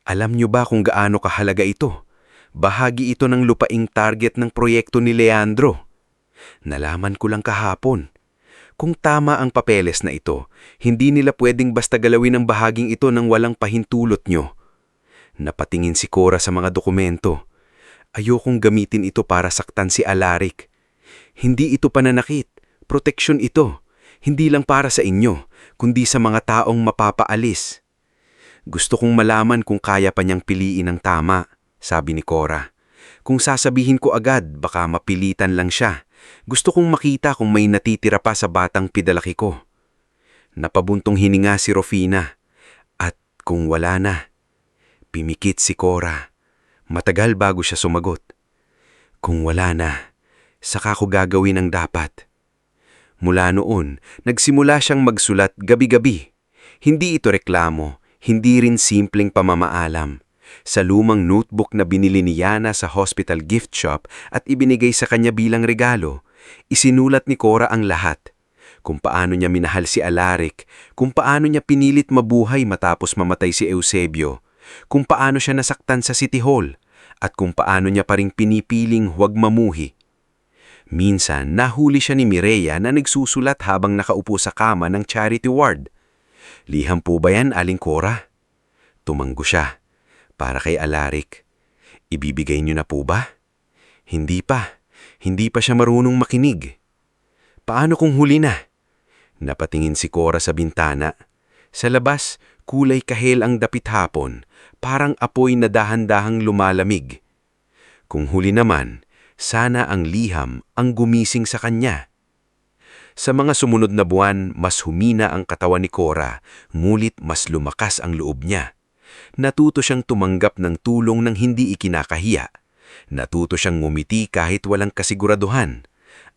Alam niyo ba kung gaano kahalaga ito? Bahagi ito ng lupaing target ng proyekto ni Leandro. Nalaman ko lang kahapon. Kung tama ang papeles na ito, hindi nila pwedeng basta galawin ang bahaging ito nang walang pahintulot nyo. Napatingin si Cora sa mga dokumento. Ayokong gamitin ito para saktan si Alaric. Hindi ito pananakit, proteksyon ito. Hindi lang para sa inyo, kundi sa mga taong mapapaalis. Gusto kong malaman kung kaya pa niyang piliin ang tama, sabi ni Cora. Kung sasabihin ko agad, baka mapilitan lang siya. Gusto kong makita kung may natitira pa sa batang pidalaki ko. Napabuntong hininga si Rufina. At kung wala na, pimikit si Cora. Matagal bago siya sumagot. Kung wala na, saka ko gagawin ang dapat. Mula noon, nagsimula siyang magsulat gabi-gabi. Hindi ito reklamo, hindi rin simpleng pamamaalam. Sa lumang notebook na binili ni Yana sa hospital gift shop at ibinigay sa kanya bilang regalo, isinulat ni Cora ang lahat. Kung paano niya minahal si Alaric, kung paano niya pinilit mabuhay matapos mamatay si Eusebio, kung paano siya nasaktan sa City Hall, at kung paano niya pa ring pinipiling huwag mamuhi. Minsan, nahuli siya ni Mireya na nagsusulat habang nakaupo sa kama ng charity ward. Liham po ba yan, Aling Cora? Tumanggo siya. Para kay Alaric. Ibibigay niyo na po ba? Hindi pa. Hindi pa siya marunong makinig. Paano kung huli na? Napatingin si Cora sa bintana. Sa labas, kulay kahel ang dapit hapon, parang apoy na dahan-dahang lumalamig. Kung huli naman, sana ang liham ang gumising sa kanya. Sa mga sumunod na buwan, mas humina ang katawan ni Cora, ngulit mas lumakas ang loob niya. Natuto siyang tumanggap ng tulong ng hindi ikinakahiya. Natuto siyang ngumiti kahit walang kasiguraduhan.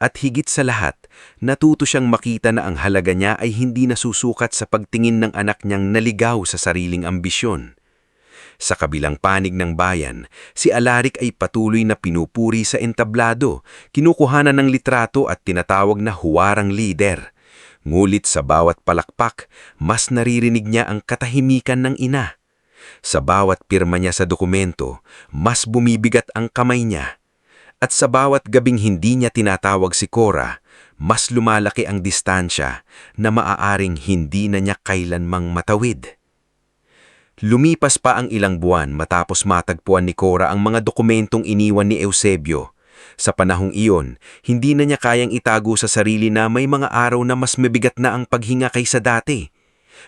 At higit sa lahat, natuto siyang makita na ang halaga niya ay hindi nasusukat sa pagtingin ng anak niyang naligaw sa sariling ambisyon. Sa kabilang panig ng bayan, si Alaric ay patuloy na pinupuri sa entablado, kinukuhanan ng litrato at tinatawag na huwarang lider. Ngulit sa bawat palakpak, mas naririnig niya ang katahimikan ng ina. Sa bawat pirma niya sa dokumento, mas bumibigat ang kamay niya. At sa bawat gabing hindi niya tinatawag si Cora, mas lumalaki ang distansya na maaaring hindi na niya kailanmang matawid. Lumipas pa ang ilang buwan matapos matagpuan ni Cora ang mga dokumentong iniwan ni Eusebio. Sa panahong iyon, hindi na niya kayang itago sa sarili na may mga araw na mas mabigat na ang paghinga kaysa dati.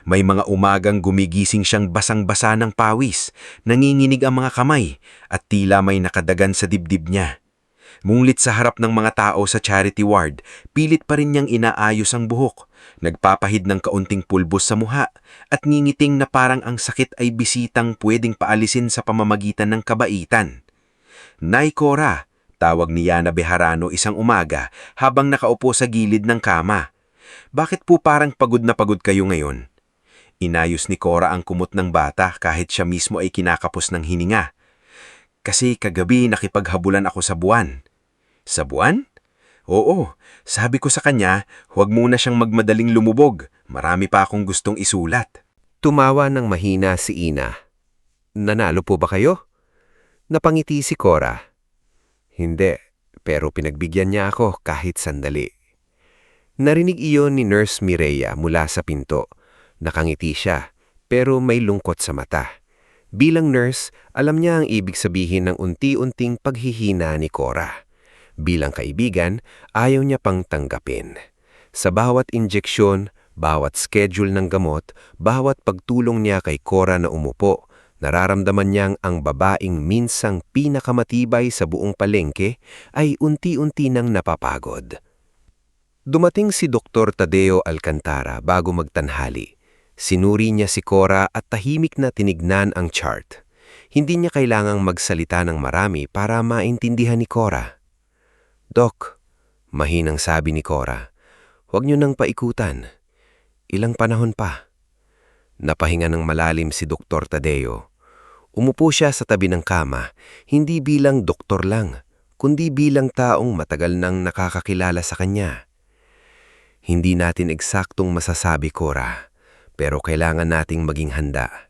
May mga umagang gumigising siyang basang-basa ng pawis, nanginginig ang mga kamay, at tila may nakadagan sa dibdib niya. Munglit sa harap ng mga tao sa charity ward, pilit pa rin niyang inaayos ang buhok, nagpapahid ng kaunting pulbos sa muha, at ngingiting na parang ang sakit ay bisitang pwedeng paalisin sa pamamagitan ng kabaitan. Nay Cora, tawag ni Yana Bejarano isang umaga habang nakaupo sa gilid ng kama. Bakit po parang pagod na pagod kayo ngayon? Inayos ni Cora ang kumot ng bata kahit siya mismo ay kinakapos ng hininga. Kasi kagabi nakipaghabulan ako sa buwan. Sa buwan? Oo, sabi ko sa kanya, huwag muna siyang magmadaling lumubog. Marami pa akong gustong isulat. Tumawa ng mahina si Ina. Nanalo po ba kayo? Napangiti si Cora. Hindi, pero pinagbigyan niya ako kahit sandali. Narinig iyon ni Nurse Mireya mula sa pinto. Nakangiti siya, pero may lungkot sa mata. Bilang nurse, alam niya ang ibig sabihin ng unti-unting paghihina ni Cora. Bilang kaibigan, ayaw niya pang tanggapin. Sa bawat injeksyon, bawat schedule ng gamot, bawat pagtulong niya kay Cora na umupo, nararamdaman niyang ang babaeng minsang pinakamatibay sa buong palengke ay unti-unti nang napapagod. Dumating si Dr. Tadeo Alcantara bago magtanhali. Sinuri niya si Cora at tahimik na tinignan ang chart. Hindi niya kailangang magsalita ng marami para maintindihan ni Cora. "Doc," mahinang sabi ni Cora, "huwag niyo nang paikutan. Ilang panahon pa." Napahinga ng malalim si Dr. Tadeo. Umupo siya sa tabi ng kama, hindi bilang doktor lang, kundi bilang taong matagal nang nakakakilala sa kanya. "Hindi natin eksaktong masasabi, Cora, pero kailangan nating maging handa.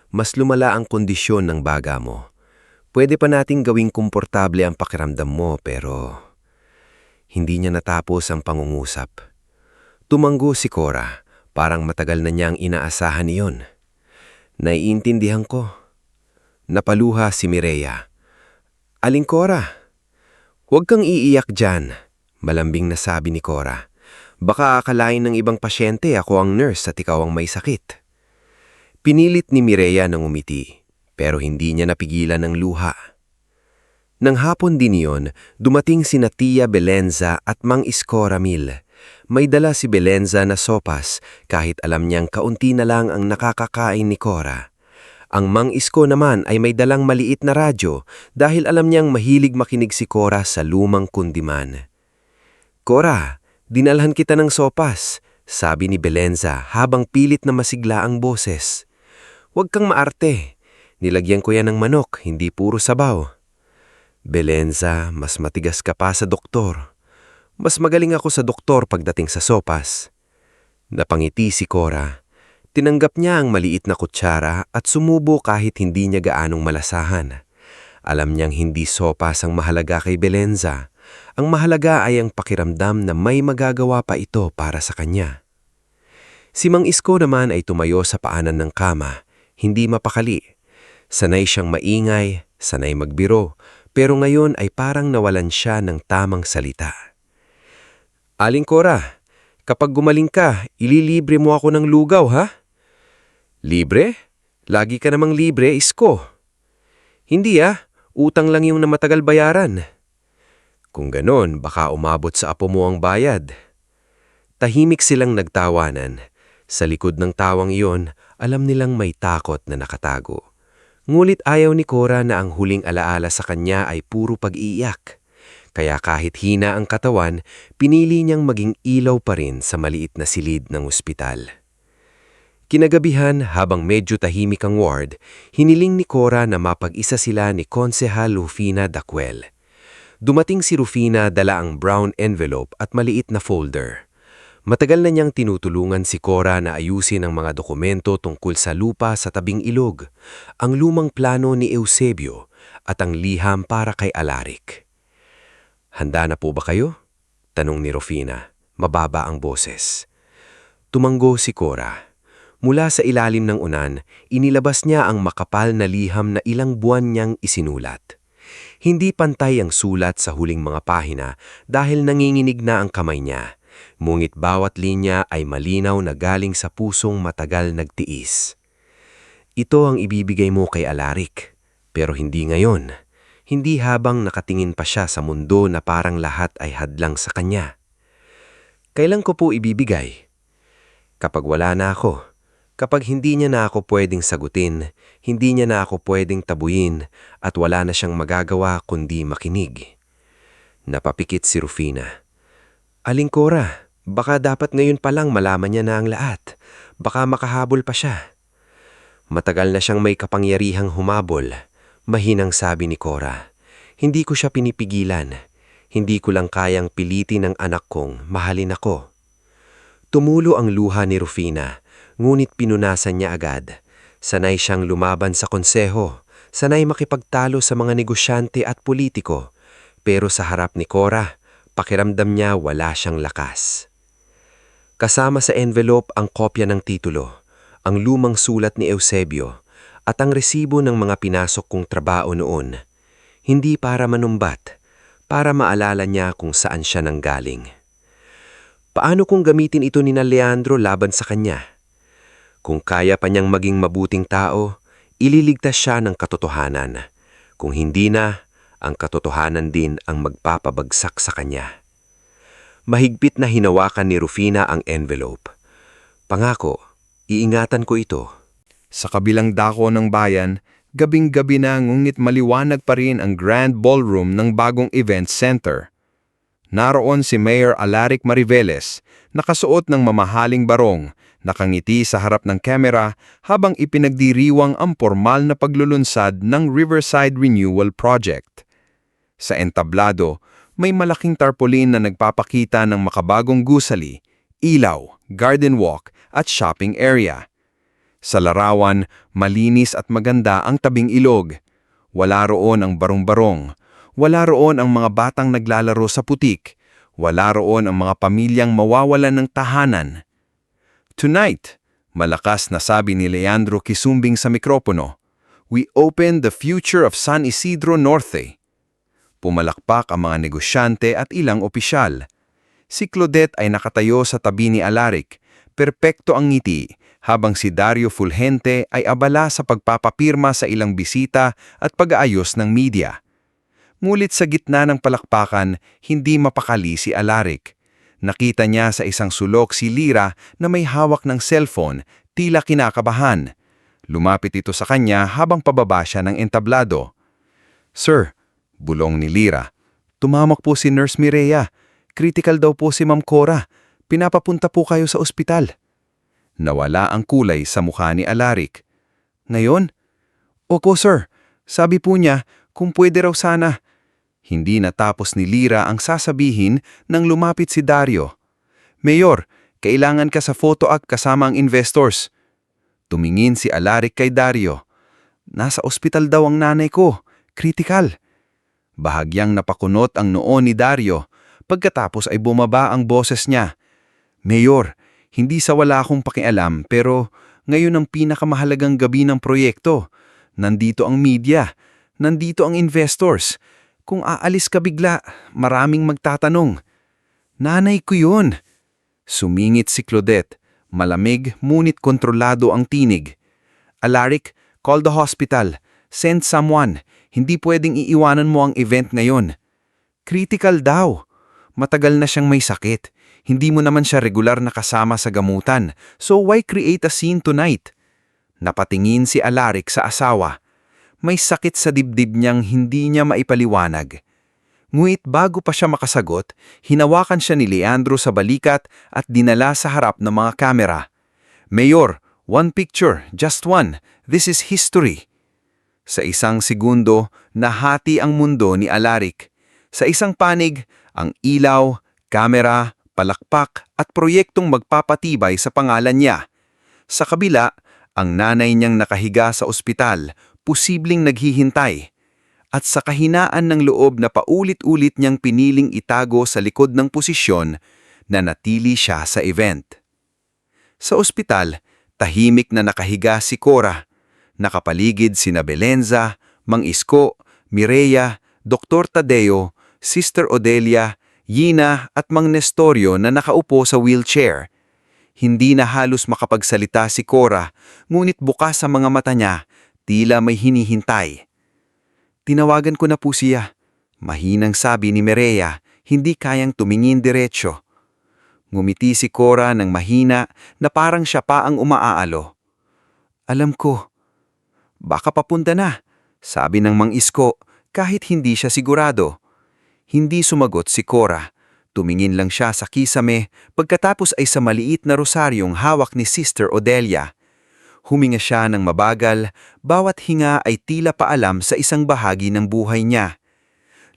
Mas lumala ang kondisyon ng baga mo. Pwede pa nating gawing komportable ang pakiramdam mo pero..." Hindi niya natapos ang pangungusap. Tumanggo si Cora, parang matagal na niyang inaasahan iyon. "Naiintindihan ko." Napaluha si Mireya. "Aling Cora, huwag kang iiyak dyan," malambing na sabi ni Cora. "Baka akalain ng ibang pasyente ako ang nurse at ikaw ang may sakit." Pinilit ni Mireya ng umiti, pero hindi niya napigilan ng luha. Nang hapon din iyon, dumating sina Tia Belenza at Mang Isko Ramil. May dala si Belenza na sopas kahit alam niyang kaunti na lang ang nakakakain ni Cora. Ang Mang Isko naman ay may dalang maliit na radyo dahil alam niyang mahilig makinig si Cora sa lumang kundiman. "Cora, dinalhan kita ng sopas," sabi ni Belenza habang pilit na masigla ang boses. "Huwag kang maarte. Nilagyan ko yan ng manok, hindi puro sabaw." "Belenza, mas matigas ka pa sa doktor. Mas magaling ako sa doktor pagdating sa sopas." Napangiti si Cora. Tinanggap niya ang maliit na kutsara at sumubo kahit hindi niya gaanong malasahan. Alam niyang hindi sopas ang mahalaga kay Belenza. Ang mahalaga ay ang pakiramdam na may magagawa pa ito para sa kanya. Si Mang Isko naman ay tumayo sa paanan ng kama, hindi mapakali. Sanay siyang maingay, sanay magbiro, pero ngayon ay parang nawalan siya ng tamang salita. "Aling Cora, kapag gumaling ka, ililibre mo ako ng lugaw, ha?" "Libre? Lagi ka namang libre, Isko." "Hindi utang lang yung na matagal bayaran." "Kung ganon, baka umabot sa apo mo ang bayad." Tahimik silang nagtawanan. Sa likod ng tawang iyon, alam nilang may takot na nakatago. Ngulit ayaw ni Cora na ang huling alaala sa kanya ay puro pag-iiyak. Kaya kahit hina ang katawan, pinili niyang maging ilaw pa rin sa maliit na silid ng ospital. Kinagabihan, habang medyo tahimik ang ward, hiniling ni Cora na mapag-isa sila ni Konsehal Rufina Dacuel. Dumating si Rufina dala ang brown envelope at maliit na folder. Matagal na niyang tinutulungan si Cora na ayusin ang mga dokumento tungkol sa lupa sa tabing ilog, ang lumang plano ni Eusebio at ang liham para kay Alaric. "Handa na po ba kayo?" tanong ni Rufina, mababa ang boses. Tumanggo si Cora. Mula sa ilalim ng unan, inilabas niya ang makapal na liham na ilang buwan niyang isinulat. Hindi pantay ang sulat sa huling mga pahina dahil nanginginig na ang kamay niya. Ngunit bawat linya ay malinaw na galing sa pusong matagal nagtiis. "Ito ang ibibigay mo kay Alaric, pero hindi ngayon. Hindi habang nakatingin pa siya sa mundo na parang lahat ay hadlang sa kanya." "Kailan ko po ibibigay?" "Kapag wala na ako. Kapag hindi niya na ako pwedeng sagutin, hindi niya na ako pwedeng tabuyin at wala na siyang magagawa kundi makinig." Napapikit si Rufina. "Aling Cora, baka dapat ngayon pa lang malaman niya na ang lahat. Baka makahabol pa siya." Matagal na siyang may kapangyarihang humabol. Mahinang sabi ni Cora. Hindi ko siya pinipigilan. Hindi ko lang kayang pilitin ng anak kong mahalin ako. Tumulo ang luha ni Rufina, ngunit pinunasan niya agad. Sanay siyang lumaban sa konseho, sanay makipagtalo sa mga negosyante at politiko. Pero sa harap ni Cora, pakiramdam niya wala siyang lakas. Kasama sa envelope ang kopya ng titulo, ang lumang sulat ni Eusebio, at ang resibo ng mga pinasok kong trabaho noon. Hindi para manumbat, para maalala niya kung saan siya nanggaling. Paano kung gamitin ito ni Leandro laban sa kanya? Kung kaya pa niyang maging mabuting tao, ililigtas siya ng katotohanan. Kung hindi na, ang katotohanan din ang magpapabagsak sa kanya. Mahigpit na hinawakan ni Rufina ang envelope. Pangako, iingatan ko ito. Sa kabilang dako ng bayan, gabing-gabi na ngunit maliwanag pa rin ang Grand Ballroom ng bagong event center. Naroon si Mayor Alaric Mariveles, nakasuot ng mamahaling barong, nakangiti sa harap ng kamera habang ipinagdiriwang ang formal na paglulunsad ng Riverside Renewal Project. Sa entablado, may malaking tarpaulin na nagpapakita ng makabagong gusali, ilaw, garden walk at shopping area. Sa larawan, malinis at maganda ang tabing ilog. Wala roon ang barong-barong. Wala roon ang mga batang naglalaro sa putik. Wala roon ang mga pamilyang mawawalan ng tahanan. Tonight, malakas na sabi ni Leandro Kisumbing sa mikropono, we open the future of San Isidro Norte. Pumalakpak ang mga negosyante at ilang opisyal. Si Claudette ay nakatayo sa tabi ni Alaric, perpekto ang ngiti, habang si Dario Fulgente ay abala sa pagpapapirma sa ilang bisita at pag-aayos ng media. Ngulit sa gitna ng palakpakan, hindi mapakali si Alaric. Nakita niya sa isang sulok si Lira na may hawak ng cellphone, tila kinakabahan. Lumapit ito sa kanya habang pababa siya ng entablado. "Sir," bulong ni Lira, "tumamak po si Nurse Mireya. Critical daw po si Ma'am Cora. Pinapapunta po kayo sa ospital." Nawala ang kulay sa mukha ni Alaric. "Ngayon?" "Opo, sir. Sabi po niya kung pwede raw sana." Hindi natapos ni Lira ang sasabihin nang lumapit si Dario. "Mayor, kailangan ka sa photo op kasama ang investors." Tumingin si Alaric kay Dario. "Nasa ospital daw ang nanay ko. Critical." Bahagyang napakunot ang noo ni Dario. Pagkatapos ay bumaba ang boses niya. "Mayor, hindi sa wala akong pakialam pero ngayon ang pinakamahalagang gabi ng proyekto. Nandito ang media, nandito ang investors. Kung aalis ka bigla, maraming magtatanong." "Nanay ko yun." Sumingit si Claudette, malamig ngunit kontrolado ang tinig. "Alaric, call the hospital. Send someone. Hindi pwedeng iiwanan mo ang event ngayon." "Critical daw. Matagal na siyang may sakit. Hindi mo naman siya regular na kasama sa gamutan, so why create a scene tonight?" Napatingin si Alaric sa asawa. May sakit sa dibdib niyang hindi niya maipaliwanag. Ngunit bago pa siya makasagot, hinawakan siya ni Leandro sa balikat at dinala sa harap ng mga kamera. "Mayor, one picture, just one. This is history." Sa isang segundo, nahati ang mundo ni Alaric. Sa isang panig, ang ilaw, kamera, palakpak at proyektong magpapatibay sa pangalan niya. Sa kabila, ang nanay niyang nakahiga sa ospital, posibleng naghihintay. At sa kahinaan ng loob na paulit-ulit niyang piniling itago sa likod ng posisyon, nanatili siya sa event. Sa ospital, tahimik na nakahiga si Cora. Nakapaligid sina Belenza, Mang Isko, Mireya, Dr. Tadeo, Sister Odelia, Yina at Mang Nestorio na nakaupo sa wheelchair. Hindi na halos makapagsalita si Cora, ngunit bukas sa mga mata niya, tila may hinihintay. "Tinawagan ko na po siya," mahinang sabi ni Mireya, hindi kayang tumingin diretsyo. Ngumiti si Cora ng mahina na parang siya pa ang umaaalo. "Alam ko." "Baka papunta na," sabi ng Mang Isko kahit hindi siya sigurado. Hindi sumagot si Cora. Tumingin lang siya sa kisame pagkatapos ay sa maliit na rosaryong hawak ni Sister Odelia. Huminga siya ng mabagal, bawat hinga ay tila paalam sa isang bahagi ng buhay niya.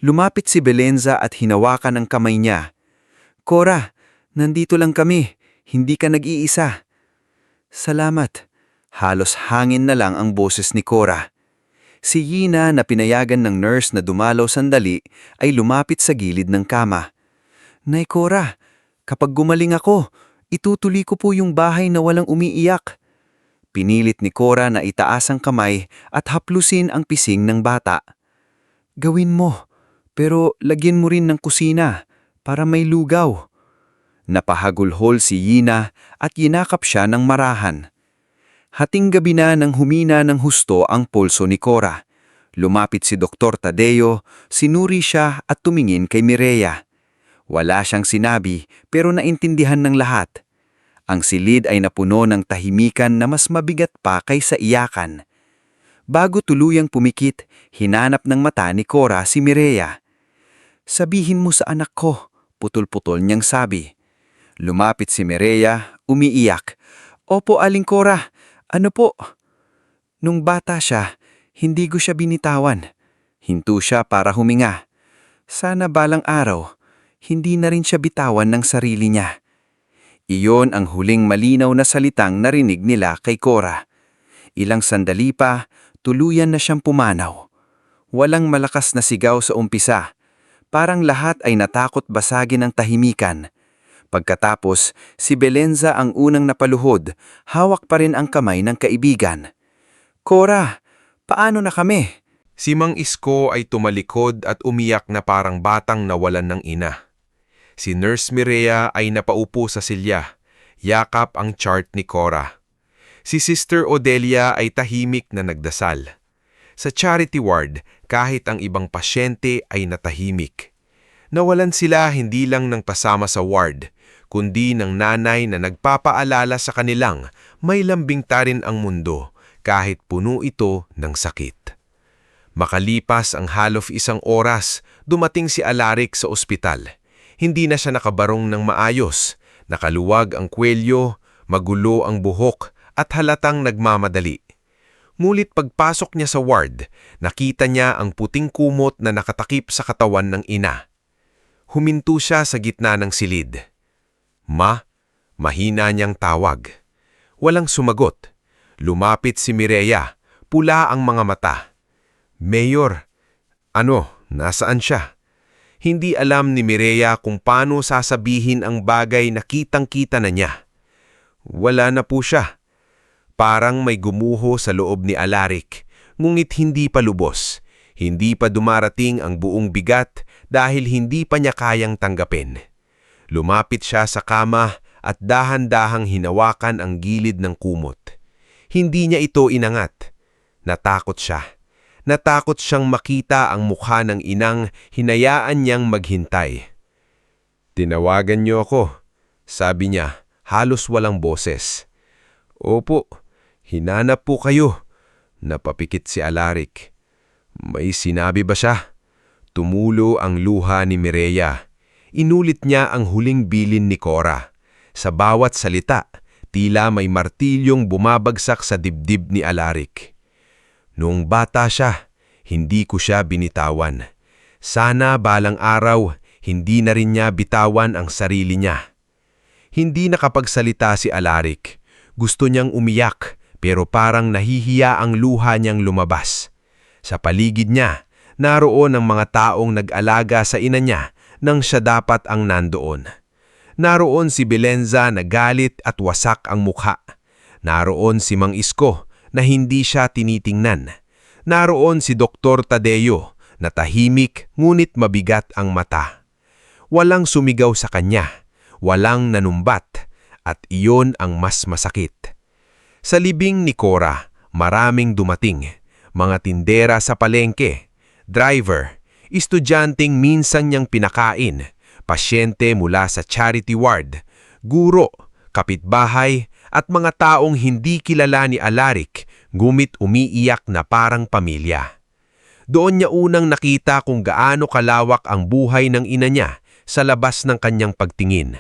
Lumapit si Belenza at hinawakan ang kamay niya. Cora, nandito lang kami, hindi ka nag-iisa. Salamat. Halos hangin na lang ang boses ni Cora. Si Yina na pinayagan ng nurse na dumalaw sandali ay lumapit sa gilid ng kama. Nay Cora, kapag gumaling ako, itutuloy ko po yung bahay na walang umiiyak. Pinilit ni Cora na itaas ang kamay at haplusin ang pising ng bata. Gawin mo, pero lagyan mo rin ng kusina para may lugaw. Napahagulhol si Yina at yinakap siya ng marahan. Hating gabi na nang humina ng husto ang pulso ni Cora. Lumapit si Dr. Tadeo, sinuri siya at tumingin kay Mireya. Wala siyang sinabi pero naintindihan ng lahat. Ang silid ay napuno ng tahimikan na mas mabigat pa kaysa iyakan. Bago tuluyang pumikit, hinanap ng mata ni Cora si Mireya. Sabihin mo sa anak ko, putol-putol niyang sabi. Lumapit si Mireya, umiiyak. Opo, Aling Cora, ano po? Nung bata siya, hindi ko siya binitawan. Hinto siya para huminga. Sana balang araw, hindi na rin siya bitawan ng sarili niya. Iyon ang huling malinaw na salitang narinig nila kay Cora. Ilang sandali pa, tuluyan na siyang pumanaw. Walang malakas na sigaw sa umpisa. Parang lahat ay natakot basagin ang tahimikan. Pagkatapos, si Belenza ang unang napaluhod, hawak pa rin ang kamay ng kaibigan. Cora, paano na kami? Si Mang Isko ay tumalikod at umiyak na parang batang nawalan ng ina. Si Nurse Mireya ay napaupo sa silya, yakap ang chart ni Cora. Si Sister Odelia ay tahimik na nagdasal. Sa charity ward, kahit ang ibang pasyente ay natahimik. Nawalan sila hindi lang ng pasama sa ward, kundi ng nanay na nagpapaalala sa kanilang may lambing ta rin ang mundo kahit puno ito ng sakit. Makalipas ang halof isang oras, dumating si Alaric sa ospital. Hindi na siya nakabarong ng maayos, nakaluwag ang kwelyo, magulo ang buhok at halatang nagmamadali. Ngunit pagpasok niya sa ward, nakita niya ang puting kumot na nakatakip sa katawan ng ina. Huminto siya sa gitna ng silid. Ma, mahina niyang tawag. Walang sumagot. Lumapit si Mireya, pula ang mga mata. Mayor, nasaan siya? Hindi alam ni Mireya kung paano sasabihin ang bagay na kitang-kita na niya. Wala na po siya. Parang may gumuho sa loob ni Alaric, ngunit hindi pa lubos. Hindi pa dumarating ang buong bigat dahil hindi pa niya kayang tanggapin. Lumapit siya sa kama at dahan-dahang hinawakan ang gilid ng kumot. Hindi niya ito inangat. Natakot siya. Natakot siyang makita ang mukha ng inang hinayaan niyang maghintay. Tinawagan niyo ako, sabi niya, halos walang boses. Opo, hinanap po kayo. Napapikit si Alaric. May sinabi ba siya? Tumulo ang luha ni Mireya. Inulit niya ang huling bilin ni Cora. Sa bawat salita, tila may martilyong bumabagsak sa dibdib ni Alaric. Noong bata siya, hindi ko siya binitawan. Sana balang araw, hindi na rin niya bitawan ang sarili niya. Hindi nakapagsalita si Alaric. Gusto niyang umiyak, pero parang nahihiya ang luha niyang lumabas. Sa paligid niya, naroon ang mga taong nag-alaga sa ina niya nang siya dapat ang nandoon. Naroon si Belenza na galit at wasak ang mukha. Naroon si Mang Isko na hindi siya tinitingnan. Naroon si Dr. Tadeo na tahimik ngunit mabigat ang mata. Walang sumigaw sa kanya, walang nanumbat, at iyon ang mas masakit. Sa libing ni Cora, maraming dumating, mga tindera sa palengke, driver, estudyanteng minsan niyang pinakain, pasyente mula sa charity ward, guro, kapitbahay, at mga taong hindi kilala ni Alaric, gumit umiiyak na parang pamilya. Doon niya unang nakita kung gaano kalawak ang buhay ng ina niya sa labas ng kanyang pagtingin.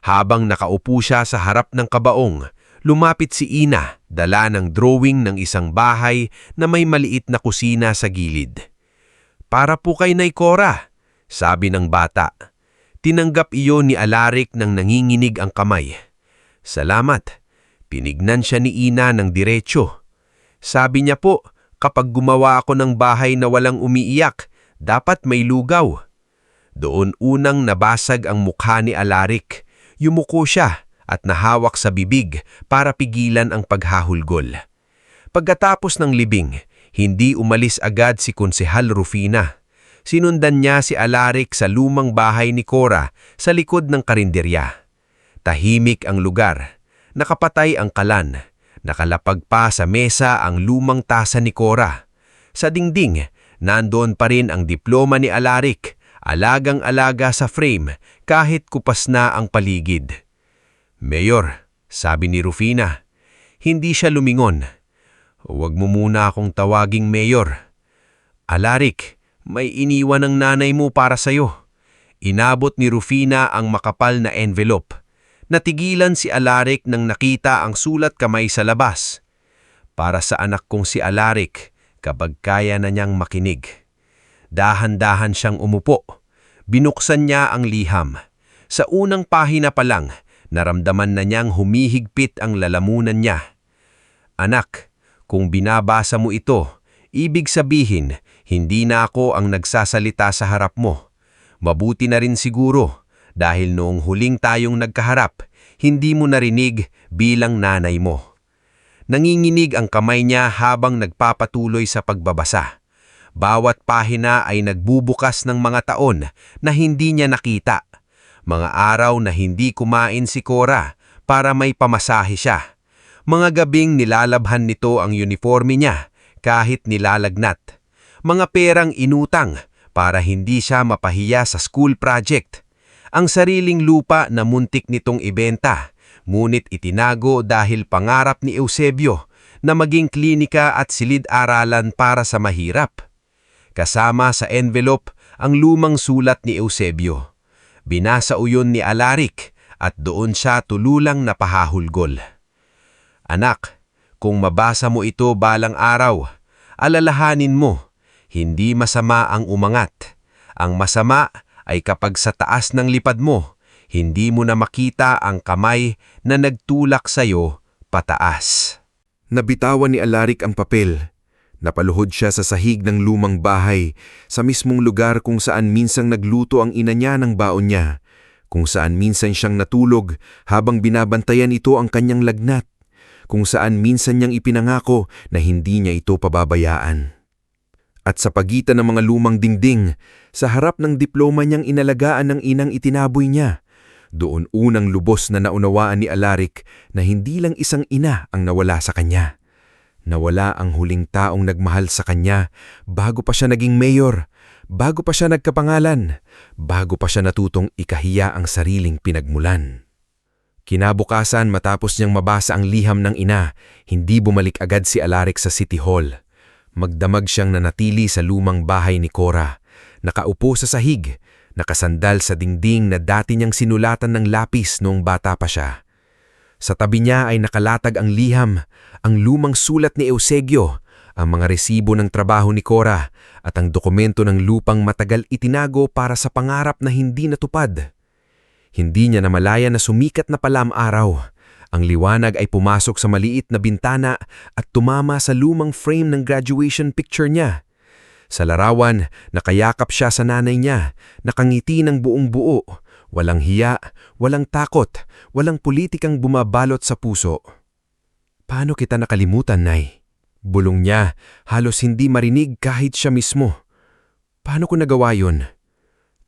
Habang nakaupo siya sa harap ng kabaong, Lumapit si Ina, dala ng drawing ng isang bahay na may maliit na kusina sa gilid. "Para po kay Nay Cora," sabi ng bata. Tinanggap iyon ni Alaric nang nanginginig ang kamay. "Salamat." Pinignan siya ni Ina ng diretso. Sabi niya po, kapag gumawa ako ng bahay na walang umiiyak, dapat may lugaw. Doon unang nabasag ang mukha ni Alaric. Yumuko siya at nahawak sa bibig para pigilan ang paghahulgol. Pagkatapos ng libing, hindi umalis agad si Konsehal Rufina. Sinundan niya si Alaric sa lumang bahay ni Cora sa likod ng karinderya. Tahimik ang lugar. Nakapatay ang kalan. Nakalapag pa sa mesa ang lumang tasa ni Cora. Sa dingding, nandoon pa rin ang diploma ni Alaric, alagang-alaga sa frame kahit kupas na ang paligid. "Mayor," sabi ni Rufina. Hindi siya lumingon. "Huwag mo muna akong tawaging Mayor. Alaric, may iniwan ng nanay mo para sa'yo." Inabot ni Rufina ang makapal na envelope. Natigilan si Alaric nang nakita ang sulat kamay sa labas. "Para sa anak kong si Alaric, kapag kaya na niyang makinig." Dahan-dahan siyang umupo. Binuksan niya ang liham. Sa unang pahina pa lang, naramdaman na niyang humihigpit ang lalamunan niya. "Anak, kung binabasa mo ito, ibig sabihin, hindi na ako ang nagsasalita sa harap mo. Mabuti na rin siguro, dahil noong huling tayong nagkaharap, hindi mo narinig bilang nanay mo." Nanginginig ang kamay niya habang nagpapatuloy sa pagbabasa. Bawat pahina ay nagbubukas ng mga taon na hindi niya nakita. Mga araw na hindi kumain si Cora para may pamasahe siya. Mga gabing nilalabhan nito ang uniforme niya kahit nilalagnat. Mga perang inutang para hindi siya mapahiya sa school project. Ang sariling lupa na muntik nitong ibenta, ngunit itinago dahil pangarap ni Eusebio na maging klinika at silid-aralan para sa mahirap. Kasama sa envelope ang lumang sulat ni Eusebio. Binasa uyon ni Alaric at doon siya tululang napahahulgol. "Anak, kung mabasa mo ito balang araw, alalahanin mo, hindi masama ang umangat. Ang masama ay kapag sa taas ng lipad mo, hindi mo na makita ang kamay na nagtulak sa'yo pataas." Nabitawan ni Alaric ang papel. Napaluhod siya sa sahig ng lumang bahay, sa mismong lugar kung saan minsang nagluto ang ina niya ng baon niya, kung saan minsan siyang natulog habang binabantayan ito ang kanyang lagnat, kung saan minsan niyang ipinangako na hindi niya ito pababayaan. At sa pagitan ng mga lumang dingding, sa harap ng diploma niyang inalagaan ng inang itinaboy niya, doon unang lubos na naunawaan ni Alaric na hindi lang isang ina ang nawala sa kanya. Nawala ang huling taong nagmahal sa kanya bago pa siya naging mayor, bago pa siya nagkapangalan, bago pa siya natutong ikahiya ang sariling pinagmulan. Kinabukasan matapos niyang mabasa ang liham ng ina, hindi bumalik agad si Alaric sa City Hall. Magdamag siyang nanatili sa lumang bahay ni Cora, nakaupo sa sahig, nakasandal sa dingding na dati niyang sinulatan ng lapis noong bata pa siya. Sa tabi niya ay nakalatag ang liham, ang lumang sulat ni Eusebio, ang mga resibo ng trabaho ni Cora at ang dokumento ng lupang matagal itinago para sa pangarap na hindi natupad. Hindi niya namalayan na sumikat na pala ang araw. Ang liwanag ay pumasok sa maliit na bintana at tumama sa lumang frame ng graduation picture niya. Sa larawan, nakayakap siya sa nanay niya, nakangiti ng buong buo. Walang hiya, walang takot, walang politikang bumabalot sa puso. "Paano kita nakalimutan, Nay?" Bulong niya, halos hindi marinig kahit siya mismo. "Paano ko nagawa yun?"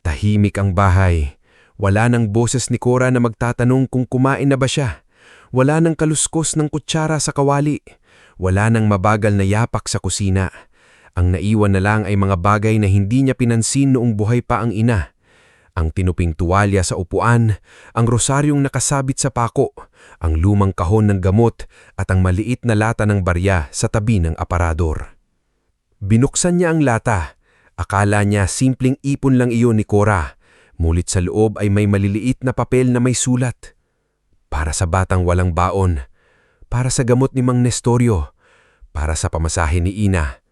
Tahimik ang bahay. Wala nang boses ni Cora na magtatanong kung kumain na ba siya. Wala nang kaluskos ng kutsara sa kawali. Wala nang mabagal na yapak sa kusina. Ang naiwan na lang ay mga bagay na hindi niya pinansin noong buhay pa ang ina. Ang tinuping tuwalya sa upuan, ang rosaryong nakasabit sa pako, ang lumang kahon ng gamot at ang maliit na lata ng barya sa tabi ng aparador. Binuksan niya ang lata. Akala niya simpleng ipon lang iyon ni Cora. Mulit sa loob ay may maliliit na papel na may sulat. "Para sa batang walang baon." para sa gamot ni Mang Nestorio, para sa pamasahe ni Ina.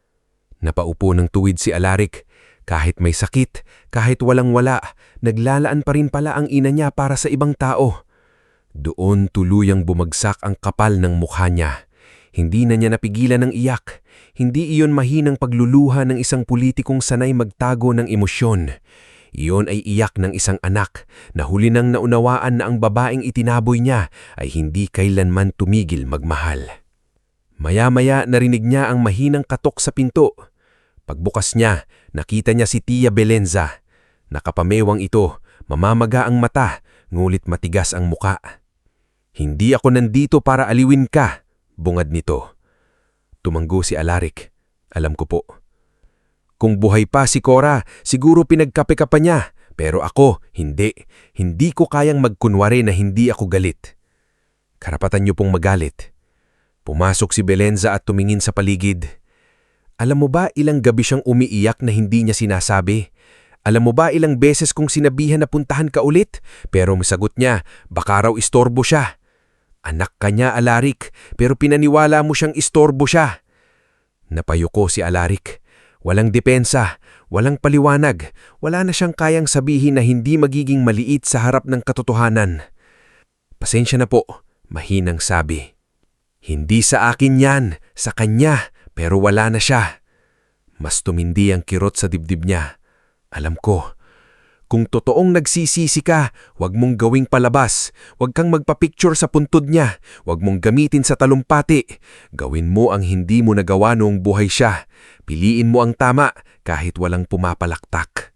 Napaupo ng tuwid si Alaric. Kahit may sakit, kahit walang-wala, naglalaan pa rin pala ang ina niya para sa ibang tao. Doon tuluyang bumagsak ang kapal ng mukha niya. Hindi na niya napigilan ng iyak. Hindi iyon mahinang pagluluha ng isang politikong sanay magtago ng emosyon. Iyon ay iyak ng isang anak na huli nang naunawaan na ang babaeng itinaboy niya ay hindi kailanman tumigil magmahal. Maya-maya narinig niya ang mahinang katok sa pinto. Pagbukas niya, nakita niya si Tia Belenza. Nakapamewang ito, mamamaga ang mata, ngulit matigas ang muka. "Hindi ako nandito para aliwin ka," bungad nito. Tumanggo si Alaric. "Alam ko po." "Kung buhay pa si Cora, siguro pinagkape ka pa niya. Pero ako, hindi. Hindi ko kayang magkunwari na hindi ako galit." "Karapatan niyo pong magalit." Pumasok si Belenza at tumingin sa paligid. Alam mo ba ilang gabi siyang umiiyak na hindi niya sinasabi? Alam mo ba ilang beses kong sinabihan na puntahan ka ulit? Pero masagot niya, baka raw istorbo siya. Anak ka niya, Alaric, pero pinaniwala mo siyang istorbo siya. Napayuko si Alaric. Walang depensa, walang paliwanag, wala na siyang kayang sabihin na hindi magiging maliit sa harap ng katotohanan. "Pasensya na po," mahinang sabi. "Hindi sa akin yan, sa kanya. Pero wala na siya." Mas tumindi ang kirot sa dibdib niya. "Alam ko. Kung totoong nagsisisi ka, huwag mong gawing palabas. Huwag kang magpa-picture sa puntod niya. Huwag mong gamitin sa talumpati. Gawin mo ang hindi mo nagawa noong buhay siya. Piliin mo ang tama kahit walang pumapalaktak."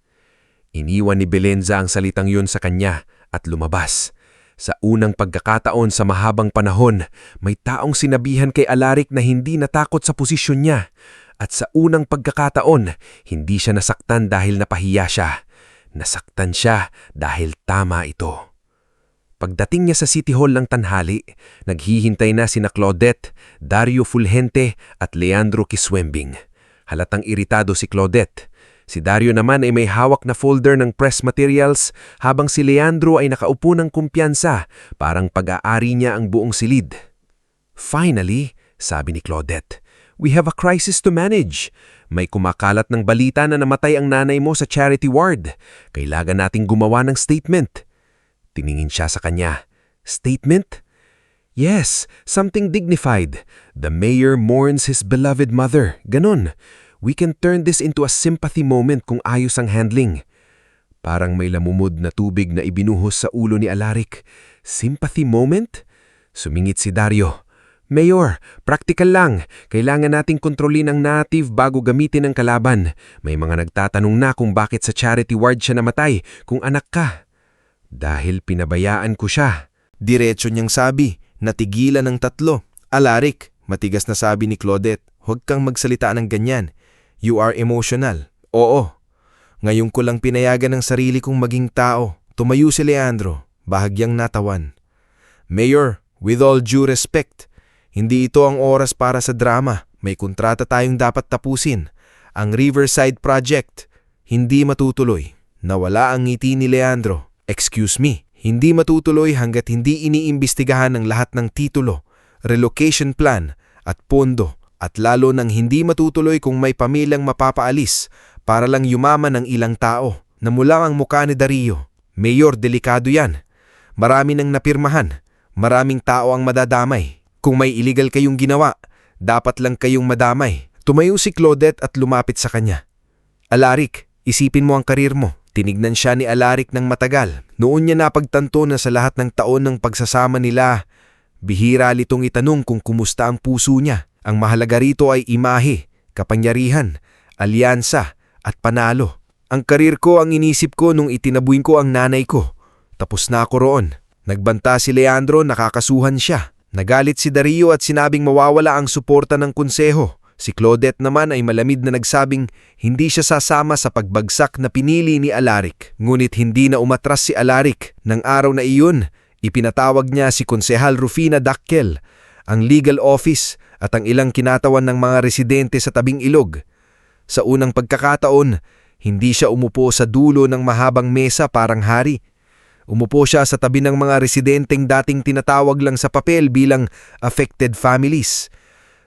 Iniwan ni Belenza ang salitang yun sa kanya at lumabas. Sa unang pagkakataon sa mahabang panahon, may taong sinabihan kay Alaric na hindi natakot sa posisyon niya. At sa unang pagkakataon, hindi siya nasaktan dahil napahiya siya. Nasaktan siya dahil tama ito. Pagdating niya sa City Hall ng tanghali, naghihintay na sina Claudette, Dario Fulgente at Leandro Kiswembing. Halatang iritado si Claudette. Si Dario naman ay may hawak na folder ng press materials habang si Leandro ay nakaupo ng kumpiyansa, parang pag-aari niya ang buong silid. "Finally," sabi ni Claudette, "we have a crisis to manage. May kumakalat ng balita na namatay ang nanay mo sa charity ward. Kailangan nating gumawa ng statement." Tiningin siya sa kanya. "Statement?" "Yes, something dignified. The mayor mourns his beloved mother." Ganon. "We can turn this into a sympathy moment kung ayos ang handling." Parang may lamumod na tubig na ibinuhos sa ulo ni Alaric. Sympathy moment? Sumingit si Dario. "Mayor, practical lang. Kailangan nating kontrolin ang native bago gamitin ang kalaban. May mga nagtatanong na kung bakit sa charity ward siya namatay kung anak ka." "Dahil pinabayaan ko siya." Diretso niyang sabi, natigilan ng tatlo. "Alaric," matigas na sabi ni Claudette, "huwag kang magsalita ng ganyan. You are emotional." "Oo. Ngayon ko lang pinayagan ng sarili kong maging tao." Tumayo si Leandro, bahagyang natawan. "Mayor, with all due respect, hindi ito ang oras para sa drama. May kontrata tayong dapat tapusin. Ang Riverside Project, hindi matutuloy." Nawala ang ngiti ni Leandro. "Excuse me, hindi matutuloy hanggat hindi iniimbestigahan ang lahat ng titulo, relocation plan at pondo. At lalo nang hindi matutuloy kung may pamilyang mapapaalis para lang yumaman ng ilang tao." Namulang ang mukha ni Dario. "Mayor, delikado yan. Marami nang napirmahan. Maraming tao ang madadamay. Kung may illegal kayong ginawa, dapat lang kayong madamay." Tumayo si Claudette at lumapit sa kanya. "Alaric, isipin mo ang karir mo." Tinignan siya ni Alaric ng matagal. Noon niya napagtanto na sa lahat ng taon ng pagsasama nila, bihira litong itanong kung kumusta ang puso niya. Ang mahalaga rito ay imahe, kapangyarihan, alyansa at panalo. "Ang karir ko ang inisip ko nung itinabuin ko ang nanay ko. Tapos na ako roon." Nagbanta si Leandro, nakakasuhan siya. Nagalit si Dario at sinabing mawawala ang suporta ng konseho. Si Claudette naman ay malamig na nagsabing hindi siya sasama sa pagbagsak na pinili ni Alaric. Ngunit hindi na umatras si Alaric. Nang araw na iyon, ipinatawag niya si Konsehal Rufina Dakkel, ang legal office at ang ilang kinatawan ng mga residente sa tabing ilog. Sa unang pagkakataon, hindi siya umupo sa dulo ng mahabang mesa parang hari. Umupo siya sa tabi ng mga residenteng dating tinatawag lang sa papel bilang affected families.